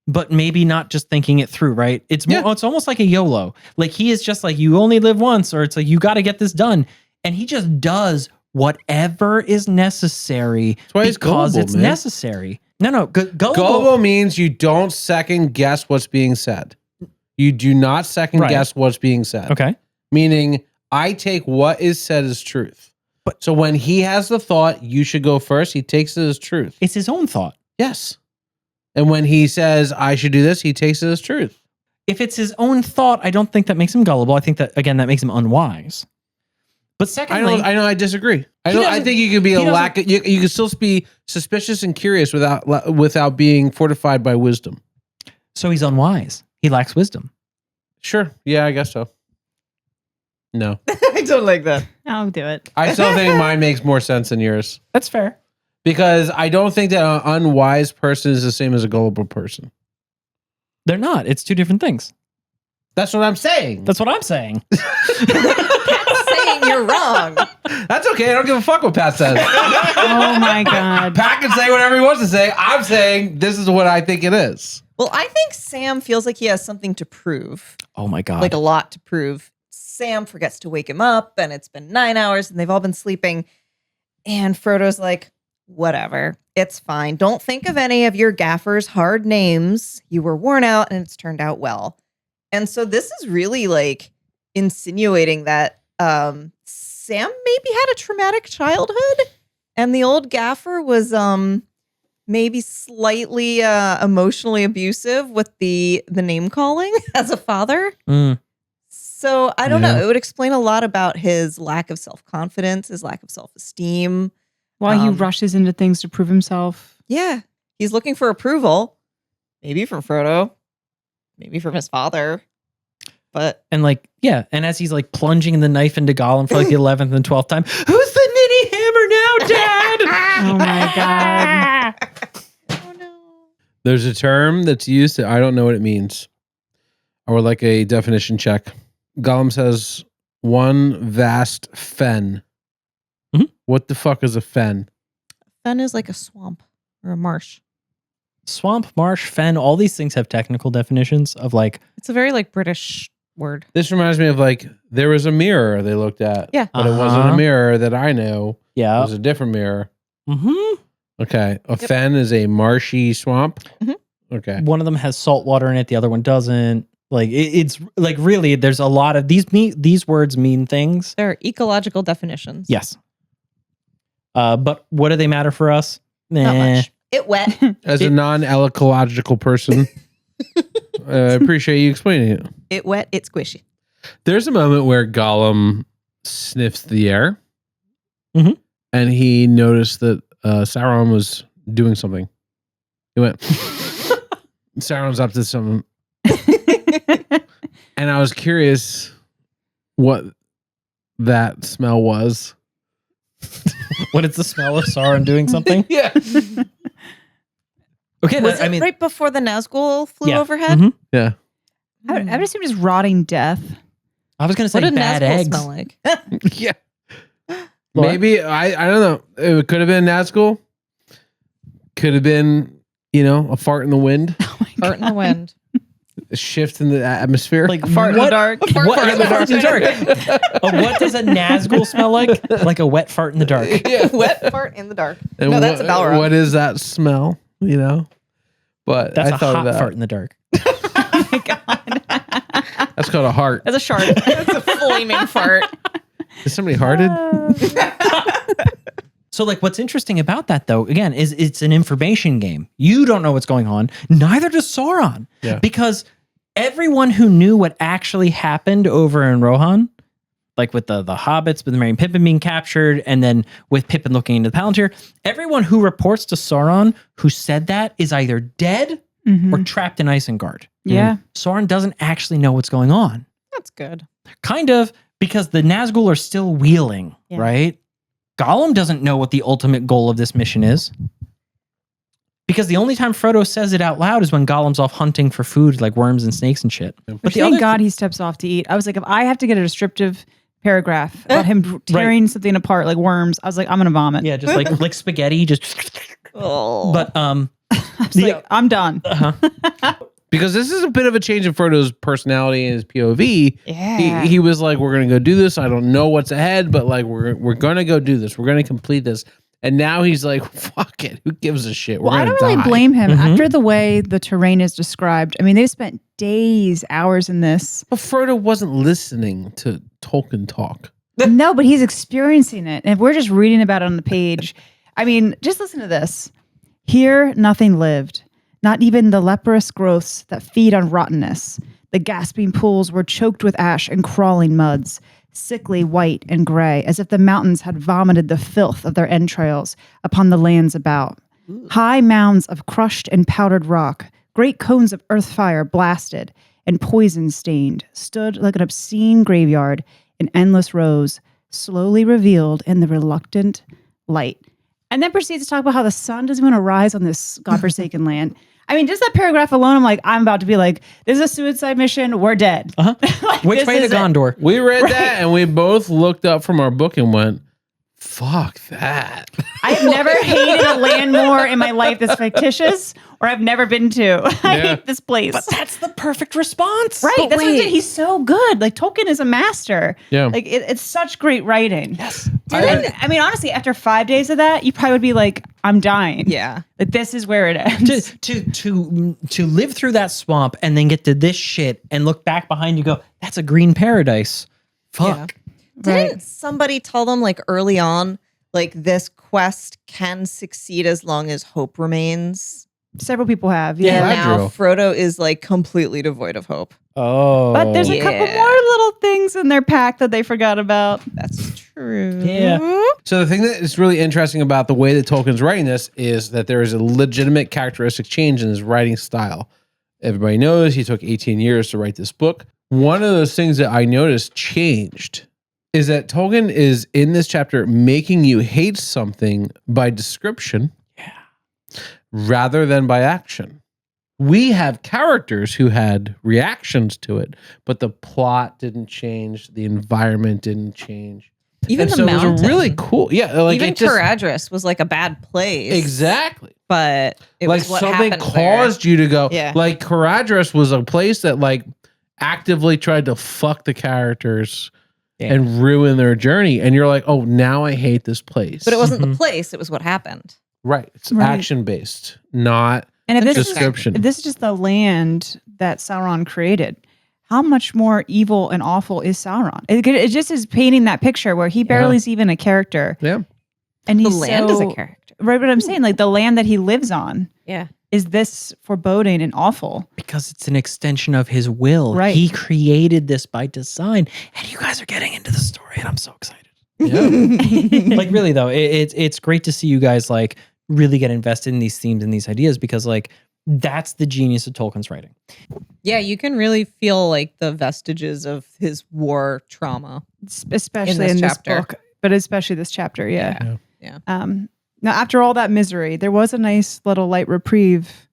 B: but maybe not just thinking it through, right? It's more, it's almost like a YOLO. Like he is just like, you only live once, or it's like, you got to get this done. And he just does whatever is necessary
A: why he's
B: because
A: gullible,
B: it's
A: man.
B: necessary. No, gullible.
A: Gullible means you don't second guess what's being said. You do not second guess what's being said.
B: Okay.
A: Meaning, I take what is said as truth. So when he has the thought, you should go first, he takes it as truth.
B: It's his own thought.
A: Yes. And when he says, I should do this, he takes it as truth.
B: If it's his own thought, I don't think that makes him gullible. I think that, again, that makes him unwise. But secondly,
A: I disagree. I think you could be you can still be suspicious and curious without being fortified by wisdom.
B: so he's unwise. He lacks wisdom.
A: Sure. Yeah, I guess so. No.
C: I don't like that.
D: I'll do it.
A: I still think mine makes more sense than yours.
B: That's fair.
A: Because I don't think that an unwise person is the same as a gullible person.
B: They're not. It's two different things.
A: That's what I'm saying.
B: That's what I'm saying.
C: Saying you're wrong.
A: That's okay. I don't give a fuck what Pat says.
D: Oh my God.
A: Pat can say whatever he wants to say. I'm saying this is what I think it is.
C: Well, I think Sam feels like he has something to prove,
B: Oh my God.
C: like a lot to prove. Sam forgets to wake him up, and it's been 9 hours, and they've all been sleeping. And Frodo's like, whatever, it's fine. Don't think of any of your gaffer's hard names. You were worn out, and it's turned out well. And so this is really like insinuating that Sam maybe had a traumatic childhood, and the old gaffer was maybe slightly emotionally abusive with the name calling as a father. So I don't know. It would explain a lot about his lack of self-confidence, his lack of self-esteem.
D: While he rushes into things to prove himself.
C: Yeah. He's looking for approval. Maybe from Frodo. Maybe from his father. But
B: and like, yeah. And as he's like plunging the knife into Gollum for like the 11th and 12th time, who's the Ninny Hammer now, Dad?
D: Oh my God.
C: oh no.
A: There's a term that's used that I don't know what it means. I would like a definition check. Gollum says, one vast fen.
B: Mhm.
A: What the fuck is a fen?
C: Fen is like a swamp or a marsh.
B: Swamp, marsh, fen, all these things have technical definitions of like,
C: It's a very like British word.
A: This reminds me of like, there was a mirror they looked at.
C: Yeah.
A: But it wasn't a mirror that I know. It
B: yeah.
A: was a different mirror.
B: Mm-hmm.
A: Okay. A fen is a marshy swamp.
C: Mhm.
A: Okay.
B: One of them has salt water in it. The other one doesn't. Like it's like really, there's a lot of these words mean things.
C: They're ecological definitions.
B: Yes. But what do they matter for us?
C: Not much. It wet.
A: As a non-ecological person, I appreciate you explaining it.
C: It wet. It's squishy.
A: There's a moment where Gollum sniffs the air,
B: Mhm.
A: and he noticed that Sauron was doing something. He went, Sauron's up to something. And I was curious what that smell was.
B: What is the smell of Sauron doing something?
A: Yeah.
B: Okay,
C: Was
B: I
C: it
B: mean,
C: right before the Nazgûl flew
B: yeah.
C: overhead?
B: Mhm.
A: Yeah.
D: I would assume just rotting death.
B: I was gonna say
C: What did
B: bad
C: Nazgûl
B: eggs.
C: smell like?
A: Yeah.
B: Laura?
A: Maybe, I don't know. It could have been Nazgûl. Could have been, a fart in the wind.
C: Fart in the wind.
A: A shift in the atmosphere.
B: Like
D: Fart in the dark.
B: What, fart in the dark. What does a Nazgûl smell like? Like a wet fart in the dark.
C: Wet fart in the dark.
A: And
C: No, that's a Balrog.
A: What is that smell? You know, but
B: That's
A: I
B: a
A: thought
B: hot
A: that
B: fart in the dark.
D: Oh my God.
A: that's called a heart.
D: That's a shark.
C: That's a flaming fart.
A: Is somebody hearted?
B: So like what's interesting about that though, again, is it's an information game. You don't know what's going on. Neither does Sauron.
A: Yeah.
B: Because everyone who knew what actually happened over in Rohan, like with the hobbits, with Merry and Pippin being captured, and then with Pippin looking into the Palantir, everyone who reports to Sauron who said that is either dead or trapped in Isengard.
D: Yeah.
B: Sauron doesn't actually know what's going on.
C: That's good.
B: Kind of, because the Nazgûl are still wheeling,
C: Yeah.
B: right? Gollum doesn't know what the ultimate goal of this mission is. Because the only time Frodo says it out loud is when Gollum's off hunting for food, like worms and snakes and shit. But
D: Thank God he steps off to eat. I was like, if I have to get a descriptive paragraph about him tearing something apart like worms, I was like, I'm gonna vomit.
B: yeah, just like spaghetti, just.
C: Oh.
B: But
D: I was like, I'm done.
A: Because this is a bit of a change in Frodo's personality and his POV.
C: Yeah.
A: He was like, we're gonna go do this. I don't know what's ahead, but like we're gonna go do this. We're gonna complete this. And now he's like, fuck it. Who gives a shit? We're
D: Well, I
A: gonna
D: don't really
A: die.
D: blame him after the way the terrain is described. I mean, they spent days, hours in this.
A: But Frodo wasn't listening to Tolkien talk.
D: No, but he's experiencing it. And if we're just reading about it on the page, I mean, just listen to this. Here, nothing lived, not even the leprous growths that feed on rottenness. The gasping pools were choked with ash and crawling muds, sickly white and gray, as if the mountains had vomited the filth of their entrails upon the lands about. High mounds of crushed and powdered rock, great cones of earth fire blasted and poison stained, stood like an obscene graveyard in endless rows, slowly revealed in the reluctant light. And then proceeds to talk about how the sun doesn't want to rise on this godforsaken land. I mean, just that paragraph alone, I'm like, I'm about to be like, this is a suicide mission. We're dead. Like,
B: Which
D: this
B: way to
D: is it.
B: Gondor?
A: We read that and we both looked up from our book and went, fuck that.
D: I have never hated a land more in my life that's fictitious or I've never been to. I
A: Yeah.
D: hate this place.
B: But that's the perfect response.
D: Right.
C: But
D: That's what I'm
C: wait.
D: saying. He's so good. Like Tolkien is a master.
A: Yeah.
D: Like it's such great writing.
B: Yes.
D: I mean, honestly, after 5 days of that, you probably would be like, I'm dying.
C: Yeah.
D: Like this is where it ends.
B: To live through that swamp and then get to this shit and look back behind you, go, that's a green paradise. Fuck.
C: Didn't somebody tell them like early on, like this quest can succeed as long as hope remains?
D: Several people have.
C: And
D: Yeah.
C: now
A: Galadriel.
C: Frodo is like completely devoid of hope.
B: Oh.
D: But there's a couple
C: Yeah.
D: more little things in their pack that they forgot about.
C: That's true.
B: Yeah.
A: So the thing that is really interesting about the way that Tolkien's writing this is that there is a legitimate characteristic change in his writing style. Everybody knows he took 18 years to write this book. One of those things that I noticed changed is that Tolkien is in this chapter making you hate something by description rather than by action. We have characters who had reactions to it, but the plot didn't change, the environment didn't change.
C: Even
A: And
C: the
A: so it
C: mountain.
A: was a really cool, like
C: Even
A: it just,
C: Caradhras was like a bad place.
A: exactly.
C: But it
A: Like
C: was what
A: something
C: happened there.
A: caused you to go.
C: Yeah.
A: Like Caradhras was a place that like actively tried to fuck the characters
B: Yeah.
A: and ruin their journey, and you're like, oh, now I hate this place.
C: But it wasn't the place, it was what happened.
A: right. It's
D: Right.
A: action based, not
D: And if this
A: description.
D: if this is just the land that Sauron created, how much more evil and awful is Sauron? It just is painting that picture where he barely is even a character.
A: Yeah.
D: And
C: The
D: he's
C: land is a
D: so-
C: character.
D: Right, but I'm saying like the land that he lives on
C: Yeah.
D: is this foreboding and awful.
B: Because it's an extension of his will.
D: Right.
B: He created this by design. And you guys are getting into the story, and I'm so excited.
A: Yeah.
B: Like really though, it's great to see you guys like really get invested in these themes and these ideas, because like that's the genius of Tolkien's writing.
C: Yeah, you can really feel like the vestiges of his war trauma.
D: Especially
C: this
D: in this
C: chapter.
D: book, but especially this chapter. Yeah.
C: Yeah.
D: Now, after all that misery, there was a nice little light reprieve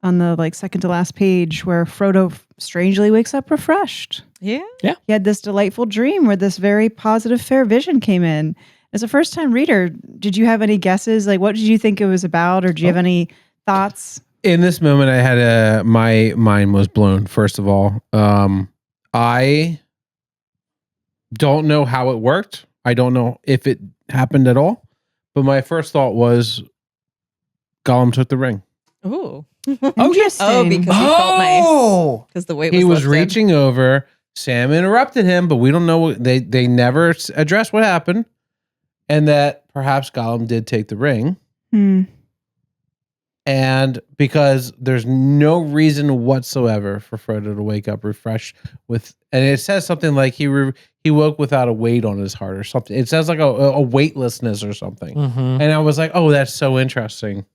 D: on the like second to last page where Frodo strangely wakes up refreshed.
C: Yeah.
D: He had this delightful dream where this very positive, fair vision came in. As a first time reader, did you have any guesses? Like, what did you think it was about, or do you have any thoughts?
A: In this moment, I had my mind was blown. First of all, I don't know how it worked. I don't know if it happened at all. But my first thought was Gollum took the ring.
C: Ooh.
D: Interesting.
C: Oh, because he felt nice. Because the weight was
A: He was
C: lifted.
A: reaching over. Sam interrupted him, but we don't know. They never addressed what happened. And that perhaps Gollum did take the ring. And because there's no reason whatsoever for Frodo to wake up refreshed with, and it says something like he woke without a weight on his heart or something. It says like a weightlessness or something.
B: Mhm.
A: And I was like, oh, that's so interesting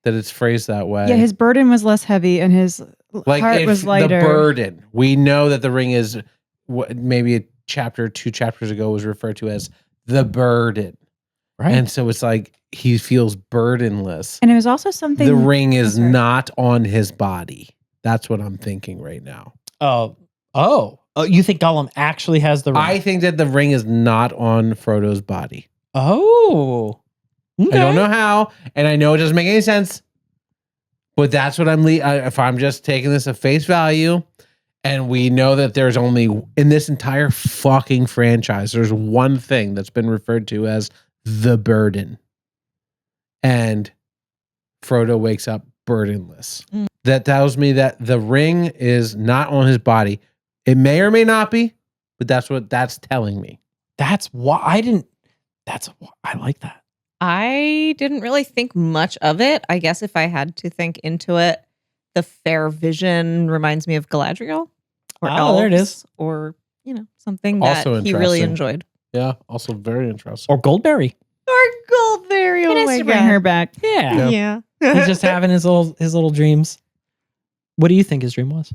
A: that it's phrased that way.
D: Yeah, his burden was less heavy and his heart was lighter.
A: The burden. We know that the ring is what maybe a chapter, 2 chapters ago was referred to as the burden.
B: Right.
A: And so it's like he feels burdenless.
D: And it was also something.
A: The ring is
D: sorry.
A: not on his body. That's what I'm thinking right now.
B: Oh, you think Gollum actually has the ring?
A: I think that the ring is not on Frodo's body.
B: Oh. Okay.
A: I don't know how, and I know it doesn't make any sense, but that's what if I'm just taking this at face value, and we know that there's only, in this entire fucking franchise, there's one thing that's been referred to as the burden. And Frodo wakes up burdenless. That tells me that the ring is not on his body. It may or may not be, but that's what that's telling me.
B: That's why I like that.
C: I didn't really think much of it. I guess if I had to think into it, the fair vision reminds me of Galadriel. Or
B: Oh, there it
C: elves,
B: is.
C: Or, something that
A: Also
C: he really
A: interesting.
C: enjoyed.
A: Yeah, also very interesting.
B: Or Goldberry.
C: Or Goldberry.
D: He
C: Oh
D: needs
C: my
D: to bring
C: God.
D: her back.
B: Yeah.
C: Yeah.
B: He's just having his little dreams. What do you think his dream was?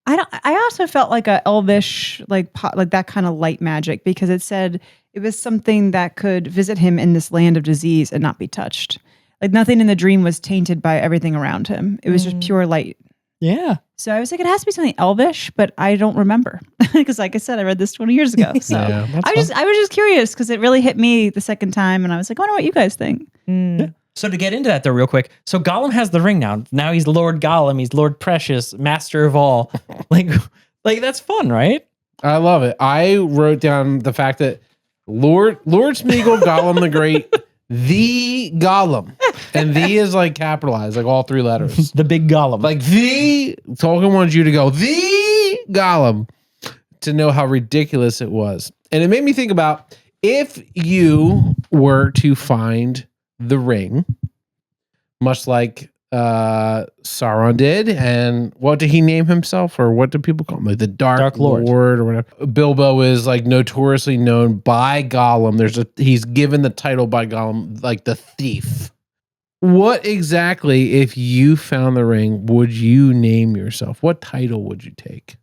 D: I also felt like a elvish, like that kind of light magic, because it said it was something that could visit him in this land of disease and not be touched. Like nothing in the dream was tainted by everything around him. It was just pure light.
B: Yeah.
D: So I was like, it has to be something elvish, but I don't remember because, like I said, I read this 20 years ago. So
A: Yeah,
D: I was just curious because it really hit me the second time, and I was like, I wonder what you guys think.
B: Yeah. So to get into that though, real quick. So Gollum has the ring now. Now he's Lord Gollum. He's Lord Precious, master of all. like that's fun, right?
A: I love it. I wrote down the fact that Lord Smeagol, Gollum the Great, the Gollum, and the is like capitalized, like all 3 letters.
B: The big Gollum.
A: Like Tolkien wanted you to go the Gollum to know how ridiculous it was, and it made me think about if you were to find the ring, much like Sauron did, and what did he name himself, or what do people call him? Like the Dark
B: Lord.
A: or whatever. Bilbo is like notoriously known by Gollum. He's given the title by Gollum, like the thief. What exactly, if you found the ring, would you name yourself? What title would you take?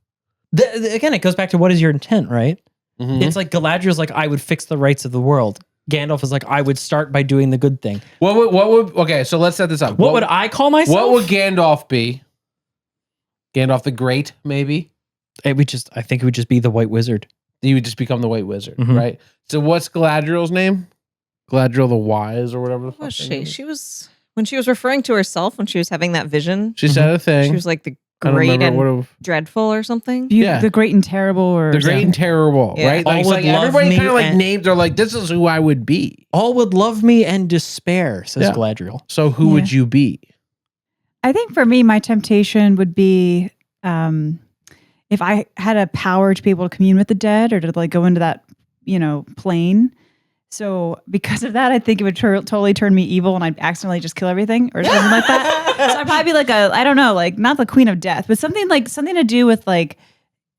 B: Again, it goes back to what is your intent, right?
A: Mhm.
B: It's like Galadriel's like, I would fix the rights of the world. Gandalf is like, I would start by doing the good thing.
A: What would okay, so let's set this up.
B: What would I call myself?
A: What would Gandalf be? Gandalf the Great, maybe?
B: I think it would just be the White Wizard.
A: You would just become the White Wizard,
B: Mhm.
A: right? So what's Galadriel's name? Galadriel the Wise or whatever the fuck.
C: Was
A: her
C: she?
A: name is.
C: She was, when she was referring to herself, when she was having that vision,
A: She said a thing.
C: she was like the
A: I don't
C: great
A: remember
C: and
A: what
C: dreadful or something.
A: Yeah.
D: The great and terrible, or
A: the Great and Terrible,
C: Yeah.
A: right?
B: All
A: Like,
B: would
A: like
B: love
A: everybody
B: me
A: kind of like
B: and-
A: names are like, this is who I would be.
B: All would love me and despair, says
A: Yeah.
B: Galadriel.
A: So who would you be?
D: I think for me, my temptation would be if I had a power to be able to commune with the dead or to like go into that, plane. So because of that, I think it would totally turn me evil and I'd accidentally just kill everything or something like that. So I'd probably be like I don't know, like not the Queen of Death, but something to do with like,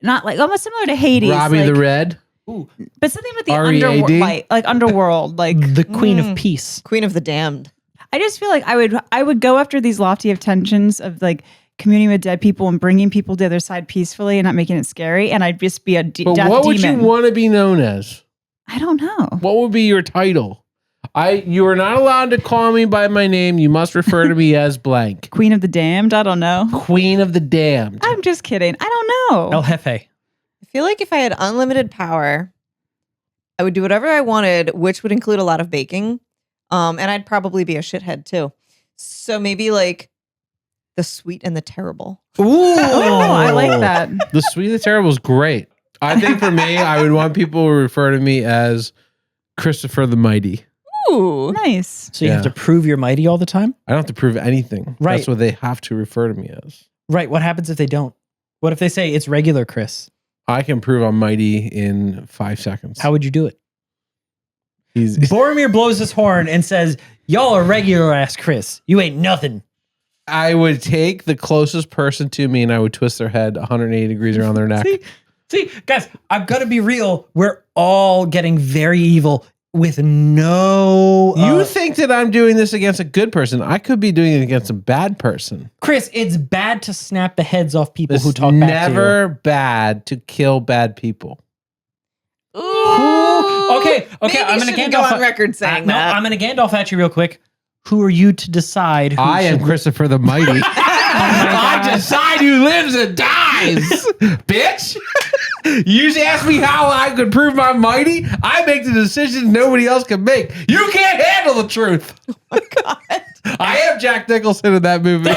D: not like almost similar to Hades.
A: Robbie
D: like,
A: the Red?
D: but something with the
A: R.E.A.D.?
D: underworld, like underworld, like
B: The Queen of Peace.
C: Queen of the Damned.
D: I just feel like I would go after these lofty intentions of like communing with dead people and bringing people to the other side peacefully and not making it scary. And I'd just be a
A: But
D: death
A: what would
D: demon.
A: you want to be known as?
D: I don't know.
A: What would be your title? You are not allowed to call me by my name. You must refer to me as blank.
D: Queen of the Damned? I don't know.
A: Queen of the Damned.
D: I'm just kidding. I don't know.
B: El Jefe.
C: I feel like if I had unlimited power, I would do whatever I wanted, which would include a lot of baking. And I'd probably be a shithead too. So maybe like The Sweet and the Terrible.
A: Ooh,
D: Oh, I like that.
A: The Sweet and the Terrible is great. I think for me, I would want people to refer to me as Christopher the Mighty.
C: Ooh.
D: Nice.
B: So you have to prove you're mighty all the time?
A: I don't have to prove anything.
B: Right.
A: That's what they have to refer to me as.
B: Right. What happens if they don't? What if they say it's regular Chris?
A: I can prove I'm mighty in 5 seconds.
B: How would you do it?
A: He's
B: Boromir blows his horn and says, y'all are regular ass Chris. You ain't nothing.
A: I would take the closest person to me and I would twist their head 180 degrees around their neck.
B: See, guys, I've got to be real. We're all getting very evil with no...
A: You think that I'm doing this against a good person. I could be doing it against a bad person.
B: Chris, it's bad to snap the heads off people
A: It's
B: who talk back to you.
A: never bad to kill bad people.
C: Ooh.
B: Okay,
C: Maybe
B: I'm
C: you
B: going to
C: shouldn't go on record saying
B: No,
C: that.
B: I'm going to Gandalf at you real quick. Who are you to decide who
A: I am
B: should-
A: Christopher the Mighty. I
B: God.
A: decide who lives and dies, bitch. You just ask me how I could prove I'm mighty. I make the decisions nobody else can make. You can't handle the truth.
C: Oh my God.
A: I am Jack Nicholson in that movie.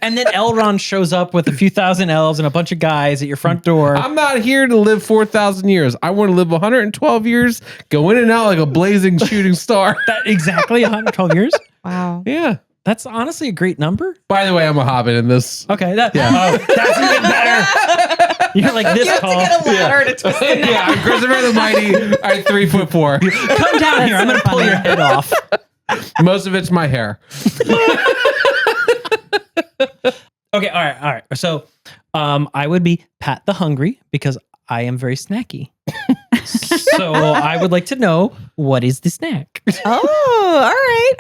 B: And then Elrond shows up with a few thousand elves and a bunch of guys at your front door.
A: I'm not here to live 4,000 years. I want to live 112 years, go in and out like a blazing shooting star.
B: Exactly 112 years.
C: Wow.
A: Yeah.
B: That's honestly a great number.
A: By the way, I'm a hobbit in this.
B: Okay, that's even better. You're like this
C: You have
B: tall.
C: to get a ladder to twist the neck.
A: Yeah, I'm Christopher the Mighty. I'm 3'4".
B: Come down here. I'm going to pull your head off.
A: Most of it's my hair.
B: Okay, all right. So I would be Pat the Hungry because I am very snacky. So I would like to know, what is the snack?
C: Oh,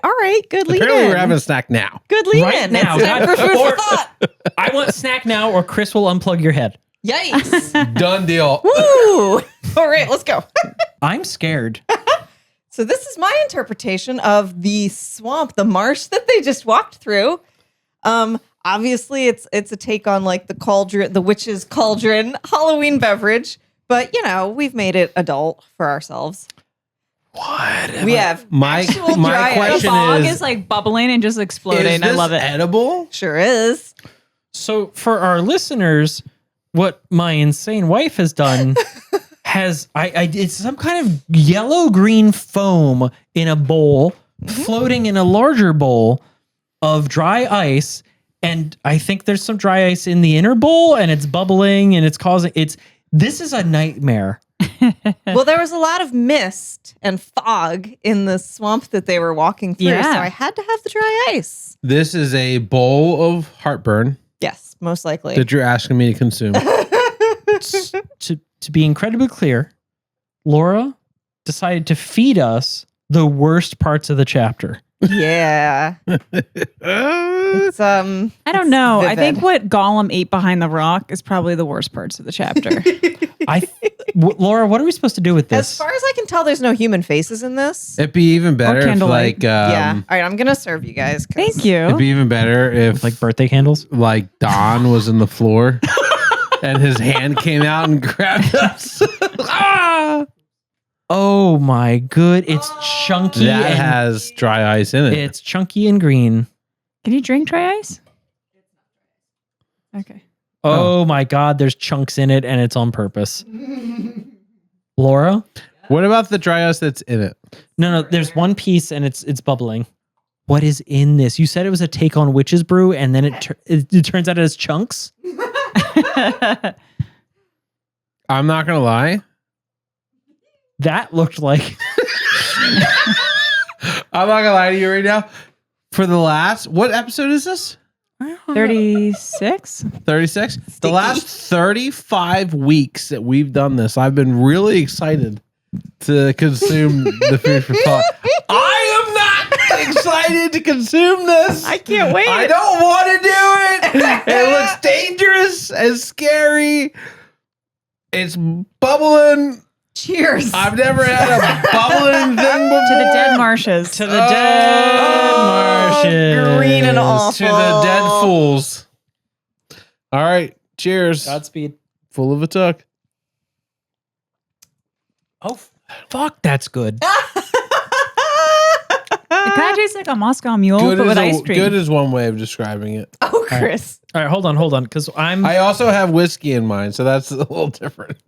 C: all right. Good lead
A: Apparently,
C: in.
A: we're having a snack now.
C: Good lead
B: Right
C: in.
B: now.
C: It's time for food for thought.
B: I want snack now or Chris will unplug your head.
C: Yikes.
A: Done deal.
C: Woo. All right, let's go.
B: I'm scared.
C: So this is my interpretation of the swamp, the marsh that they just walked through. Obviously, it's a take on like the cauldron, the witch's cauldron Halloween beverage, but we've made it adult for ourselves.
B: What?
C: We have
A: My
C: actual dry
D: The
A: question
D: fog
A: is
D: is like bubbling and just exploding.
A: is
D: I
A: this
D: love it.
A: edible?
C: Sure is.
B: So for our listeners, what my insane wife has done it's some kind of yellow-green foam in a bowl, floating in a larger bowl of dry ice. And I think there's some dry ice in the inner bowl and it's bubbling and this is a nightmare.
C: Well, there was a lot of mist and fog in the swamp that they were walking through,
D: Yeah.
C: so I had to have the dry ice.
A: This is a bowl of heartburn
C: Yes, most likely.
A: that you're asking me to consume.
B: To be incredibly clear, Laura decided to feed us the worst parts of the chapter.
C: Yeah. It's
D: I don't know. I
C: vivid.
D: think what Gollum ate behind the rock is probably the worst parts of the chapter.
B: Laura, what are we supposed to do with
C: As
B: this?
C: far as I can tell, there's no human faces in this.
A: It'd be even better if
D: candlelight.
C: Yeah. All right, I'm gonna serve you guys. 'cause-
D: Thank you.
A: it'd be even better if
B: Like birthday candles?
A: like Don was in the floor and his hand came out and grabbed us. Ah!
B: Oh my good. It's chunky
A: That
B: and
A: has dry ice in it.
B: it's chunky and green.
D: Can you drink dry ice? Okay.
B: Oh my god, there's chunks in it and it's on purpose. Laura?
A: What about the dry ice that's in it?
B: No, there's one piece and it's bubbling. What is in this? You said it was a take on witch's brew and then it turns out it's chunks?
A: I'm not gonna lie.
B: That looked like
A: I'm not gonna lie to you right now. For the last, what episode is this?
D: 36?
A: 36? The last 35 weeks that we've done this, I've been really excited to consume the food for thought. I am not excited to consume this.
C: I can't wait.
A: I don't want to do it. It looks dangerous and scary. It's bubbling.
C: Cheers.
A: I've never had a bubbling thing before.
D: To the Dead Marshes.
B: to the dead marshes.
C: green and awful.
A: To the dead fools. All right. Cheers.
B: Godspeed.
A: Full of a tuck.
B: Oh fuck, that's good.
D: It kind of tastes like a Moscow Mule,
A: Good
D: but
A: is,
D: with ice cream.
A: good is one way of describing it.
C: Oh Chris.
B: All right, hold on, because
A: I also have whiskey in mine, so that's a little different.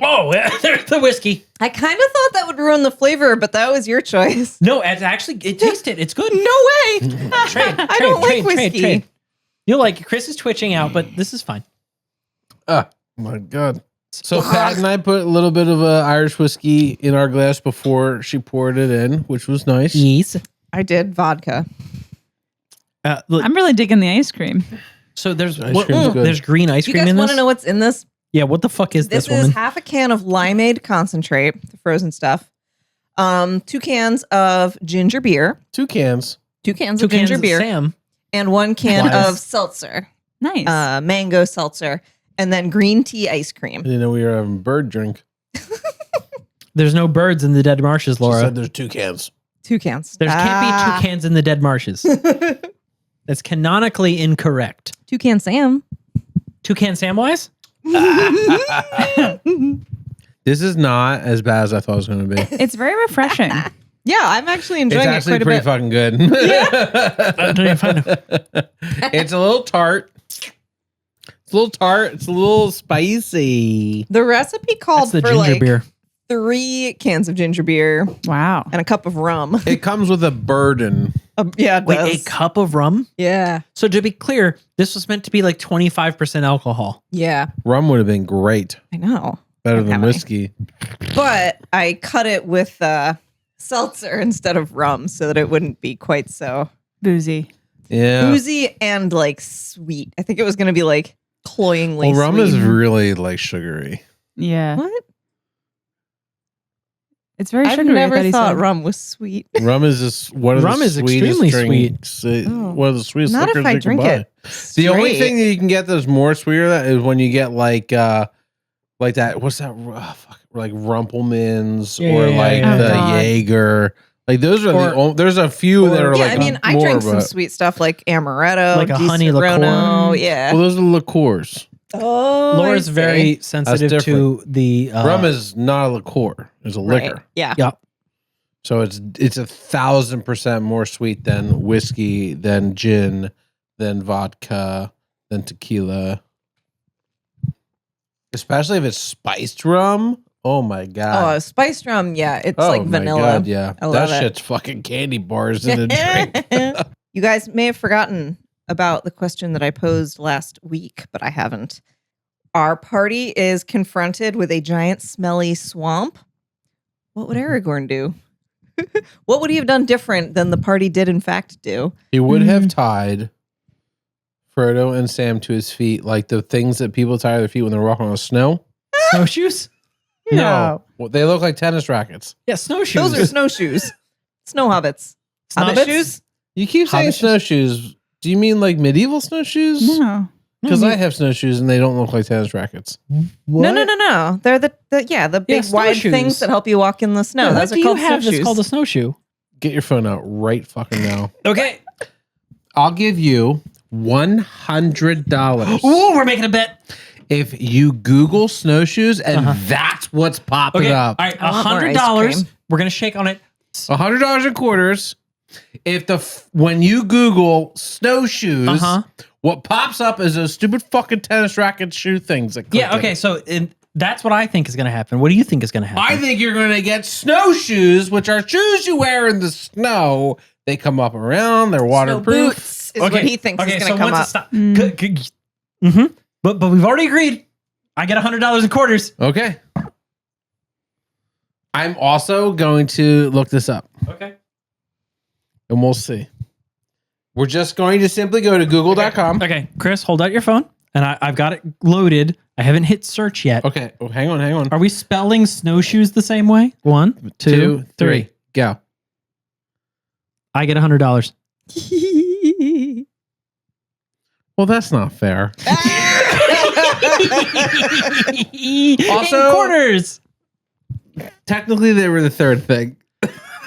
B: Oh, there's the whiskey.
C: I kind of thought that would ruin the flavor, but that was your choice.
B: No, it tasted. It's good.
C: No way.
B: Trade.
C: I don't like whiskey.
B: You're like, Chris is twitching out, but this is fine.
A: Oh my God. So Pat and I put a little bit of Irish whiskey in our glass before she poured it in, which was nice.
B: Yes.
C: I did vodka.
B: Look,
D: I'm really digging the ice cream.
B: so there's
A: Ice cream's good.
B: there's green ice
C: You
B: cream
C: guys
B: in
C: want
B: this.
C: to know what's in this?
B: Yeah, what the fuck is this
C: This is
B: woman?
C: half a can of limeade concentrate, the frozen stuff. 2 cans of ginger beer.
A: 2 cans.
C: 2 cans
B: Two
C: of ginger
B: cans of
C: beer.
B: Sam.
C: And 1 can
B: Wise.
C: of seltzer.
D: Nice.
C: Mango seltzer. And then green tea ice cream.
A: I didn't know we were having bird drink.
B: There's no birds in the Dead Marshes,
A: She
B: Laura.
A: said there's 2 cans.
C: 2 cans.
B: There can't be 2 cans in the Dead Marshes. That's canonically incorrect.
C: 2 can Sam.
B: 2 can Samwise?
A: This is not as bad as I thought it was going to be.
D: It's very refreshing.
C: Yeah, I'm actually
A: It's
C: enjoying it
A: actually
C: quite a
A: pretty
C: bit.
A: fucking good.
B: I don't even find it.
A: It's a little tart. It's a little tart. It's a little spicy.
C: The recipe
B: That's
C: called
B: the
C: for
B: ginger
C: like
B: beer.
C: 3 cans of ginger beer
D: Wow.
C: and a cup of rum.
A: It comes with a burden.
C: Yeah, it
B: Wait,
C: does.
B: a cup of rum?
C: Yeah.
B: So to be clear, this was meant to be like 25% alcohol.
C: Yeah.
A: Rum would have been great.
C: I know.
A: Better than
C: Okay.
A: whiskey.
C: But I cut it with seltzer instead of rum so that it wouldn't be quite so
D: Boozy.
A: Yeah.
C: boozy and like sweet. I think it was going to be like cloyingly
A: Well, rum
C: sweet.
A: is really like sugary.
D: Yeah.
C: What?
D: It's very
C: I've
D: sugary. I
C: never
D: he
C: thought
D: said.
C: rum was sweet.
A: Rum is just one of
B: Rum
A: the
B: is
A: sweetest
B: extremely
A: drinks.
C: Oh.
A: One of the sweetest
C: Not if
A: liquors
C: I
A: you can
C: drink
A: buy.
C: it.
A: The only
C: straight.
A: thing that you can get that's more sweeter than is when you get like that. What's that? Like Rumpelmans
B: Yeah,
A: or
B: yeah,
A: like
B: yeah,
A: the
D: yeah. God.
A: Jaeger. Like those are
B: Or-
A: the only. There's a few that are
C: Yeah,
A: like
C: I mean, I
A: more,
C: drink some
A: but-
C: sweet stuff like amaretto,
B: Like a
C: Di
B: honey liqueur.
C: Serrano, Yeah.
A: Well, those are liqueurs.
C: Oh,
B: Laura's
C: I see.
B: very sensitive to the
A: Rum is not a liqueur; it's a
C: Right.
A: liquor.
C: Yeah.
B: Yeah.
A: So it's 1,000% more sweet than whiskey, than gin, than vodka, than tequila. Especially if it's spiced rum. Oh my god!
C: Oh, spiced rum. Yeah, it's
A: Oh
C: like
A: my
C: vanilla.
A: God, yeah,
C: I love
A: that
C: it.
A: shit's fucking candy bars in a drink.
C: You guys may have forgotten about the question that I posed last week, but I haven't. Our party is confronted with a giant smelly swamp. What would Aragorn do? What would he have done different than the party did in fact do?
A: He would have tied Frodo and Sam to his feet, like the things that people tie their feet when they're walking on the snow.
B: snowshoes.
A: No, well, they look like tennis rackets.
B: Yeah, snowshoes.
C: Those are snowshoes. Snow hobbits. Hobbit
B: Snobbits?
C: shoes?
A: You keep saying
B: Hobbit shoes?
A: snowshoes. Do you mean like medieval snowshoes?
D: No.
A: Because
B: No,
A: I have snowshoes and they don't look like tennis rackets.
B: What?
C: No. They're the big wide
B: snowshoes.
C: things that help you walk in the snow.
B: No,
C: Those
B: what
C: are
B: do you
C: called
B: have that's
C: snowshoes.
B: called a snowshoe?
A: Get your phone out right fucking now.
B: Okay.
A: I'll give you $100
B: Ooh, we're making a bet.
A: if you Google snowshoes and that's what's popping
B: Okay.
A: up.
B: All right,
C: I want more ice
B: $100.
C: cream.
B: We're gonna shake on it.
A: $100 in quarters. If when you Google snowshoes, what pops up is those stupid fucking tennis racket shoe things. That
B: Yeah.
A: click
B: Okay.
A: in.
B: So that's what I think is gonna happen. What do you think is gonna happen?
A: I think you're going to get snowshoes, which are shoes you wear in the snow. They come up around. They're
C: Snow
A: waterproof.
C: boots is what he thinks is going to come up.
B: But we've already agreed. I get $100 in quarters.
A: Okay. I'm also going to look this up
B: Okay.
A: and we'll see. We're just going to simply go to google.com.
B: Okay, Chris, hold out your phone, and I've got it loaded. I haven't hit search yet.
A: Okay. Oh, hang on.
B: Are we spelling snowshoes the same way? 1, 2, 3.
A: Go.
B: I get $100.
A: Well, that's not fair.
B: Also, in quarters.
A: Technically, they were the third thing.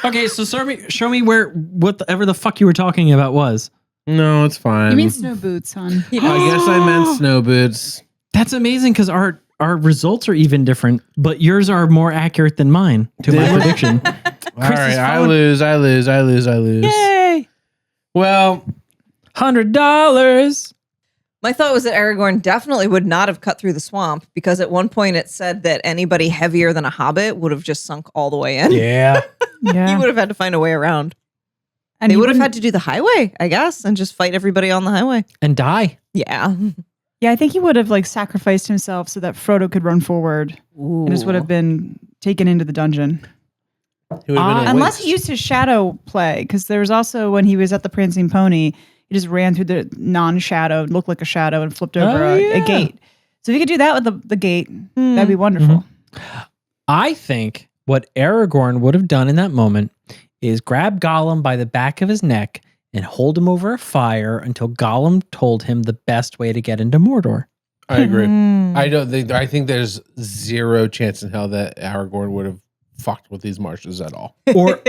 B: Okay, so show me whatever the fuck you were talking about was.
A: No, it's fine.
D: You mean snow boots, hon?
A: I guess I meant snow boots.
B: That's amazing because our results are even different, but yours are more accurate than mine to my prediction.
A: All right, I lose.
B: Yay!
A: Well,
B: $100.
C: My thought was that Aragorn definitely would not have cut through the swamp because at one point it said that anybody heavier than a hobbit would have just sunk all the way in.
B: Yeah.
C: He
D: Yeah.
C: would have had to find a way around.
D: And
C: They
D: he
C: would have
D: wouldn't-
C: had to do the highway, I guess, and just fight everybody on the highway.
B: And die.
C: Yeah.
D: Yeah, I think he would have like sacrificed himself so that Frodo could run forward and just would have been taken into the dungeon.
A: He would have been a
D: Unless
A: waste.
D: he used his shadow play, because there was also when he was at the Prancing Pony, he just ran through the non-shadow, looked like a shadow, and flipped over
B: Oh,
D: a
B: yeah.
D: gate. So if he could do that with the gate, that'd be wonderful.
B: I think what Aragorn would have done in that moment is grab Gollum by the back of his neck and hold him over a fire until Gollum told him the best way to get into Mordor.
A: I agree.
C: Mm.
A: I think there's zero chance in hell that Aragorn would have fucked with these marshes at all.
B: Or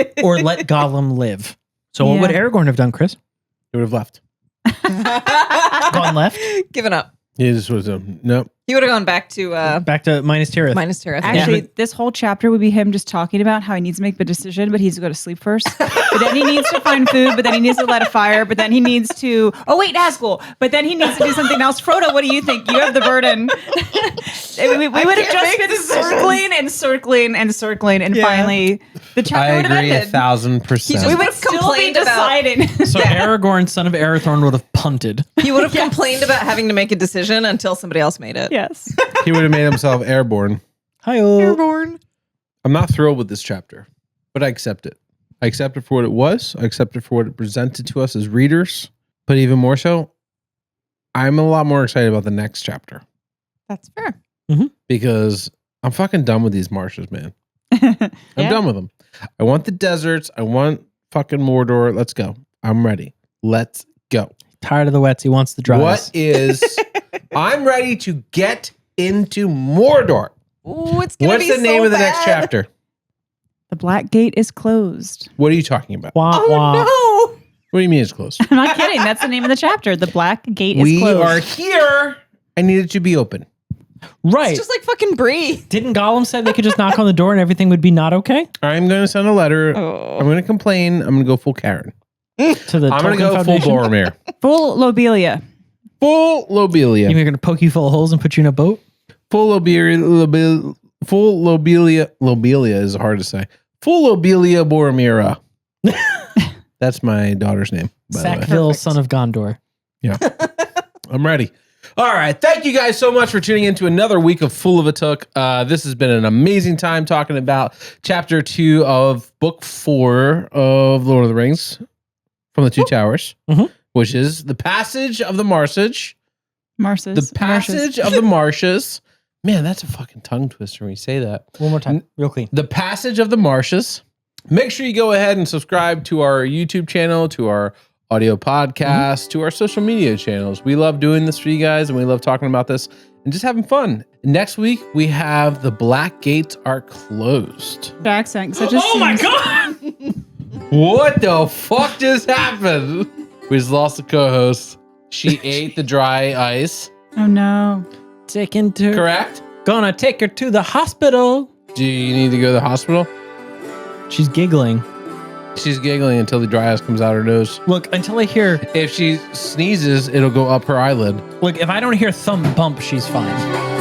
B: let Gollum live. So what would
D: Yeah.
B: Aragorn have done, Chris?
A: He would have left.
B: Gone left?
C: Given up.
A: He just was nope.
C: He would have gone back to
B: Back to Minas Tirith.
C: Minas Tirith.
D: Actually, this whole chapter would be him just talking about how he needs to make the decision, but he needs to go to sleep first. But then he needs to find food, but then he needs to light a fire, but then he needs to, oh wait, Nazgûl, but then he needs to do something else. Frodo, what do you think? You have the burden. we would have just been circling and
C: Yeah.
D: finally the chapter
A: I
D: would have
A: agree
D: ended.
A: 1000%.
C: We would have
D: Still be
C: complained about.
D: deciding.
B: So Aragorn, son of Arathorn, would have punted.
C: He would have complained about having to make a decision until somebody else made it.
D: Yes.
A: He would have made himself airborne.
B: Hi-oh.
C: Airborne.
A: I'm not thrilled with this chapter, but I accept it. I accept it for what it was. I accept it for what it presented to us as readers. But even more so, I'm a lot more excited about the next chapter
C: That's fair.
A: because I'm fucking done with these marshes, man. I'm
C: Yeah.
A: done with them. I want the deserts. I want fucking Mordor. Let's go. I'm ready. Let's go.
B: Tired of the wets. He wants the dries.
A: What is? I'm ready to get into Mordor.
C: Ooh, it's gonna
A: What's
C: be
A: the name
C: so
A: of the next
C: bad.
A: chapter?
D: The Black Gate is closed.
A: What are you talking about?
B: Wah, wah.
C: Oh
A: What do you mean it's closed?
D: I'm not kidding. That's the name of the chapter. The Black Gate is
A: We
D: closed.
A: are here. I need it to be open.
C: no!
B: Right.
C: It's just like fucking Bree.
B: Didn't Gollum say they could just knock on the door and everything would be not okay?
A: I'm going to send a letter.
C: Oh.
A: I'm going to complain. I'm going to go full Karen.
B: To the
A: I'm going
B: Tolkien
A: to go full
B: Foundation?
A: Boromir.
D: Full Lobelia.
A: Full Lobelia.
B: You're going to poke you full of holes and put you in a boat?
A: Full Lobelia. Full Lobelia. Lobelia is hard to say. Full Lobelia Boromira. That's my daughter's name, by the way.
B: Sackville,
C: Perfect.
B: son of Gondor.
A: I'm ready. All right. Thank you guys so much for tuning in to another week of Full of a Took. This has been an amazing time talking about chapter 2 of book 4 of Lord of the Rings from the Two Towers,
B: Mhm.
A: which is the passage of the Marshes.
D: Marshes.
A: The passage of the Marshes. Man, that's a fucking tongue twister when you say that.
B: One more time. Real clean.
A: The passage of the Marshes. Make sure you go ahead and subscribe to our YouTube channel, to our audio podcast, to our social media channels. We love doing this for you guys, and we love talking about this and just having fun. Next week, we have The Black Gates Are Closed.
D: accent. So just
B: God!
A: What the fuck just happened? We just lost the co-host. She ate the dry ice.
D: Oh no.
B: Taken to...
A: Correct?
B: Gonna take her to the hospital.
A: Do you need to go to the hospital?
B: She's giggling.
A: She's giggling until the dry ice comes out her nose.
B: Look, until I hear...
A: If she sneezes, it'll go up her eyelid.
B: Look, if I don't hear thump bump, she's fine.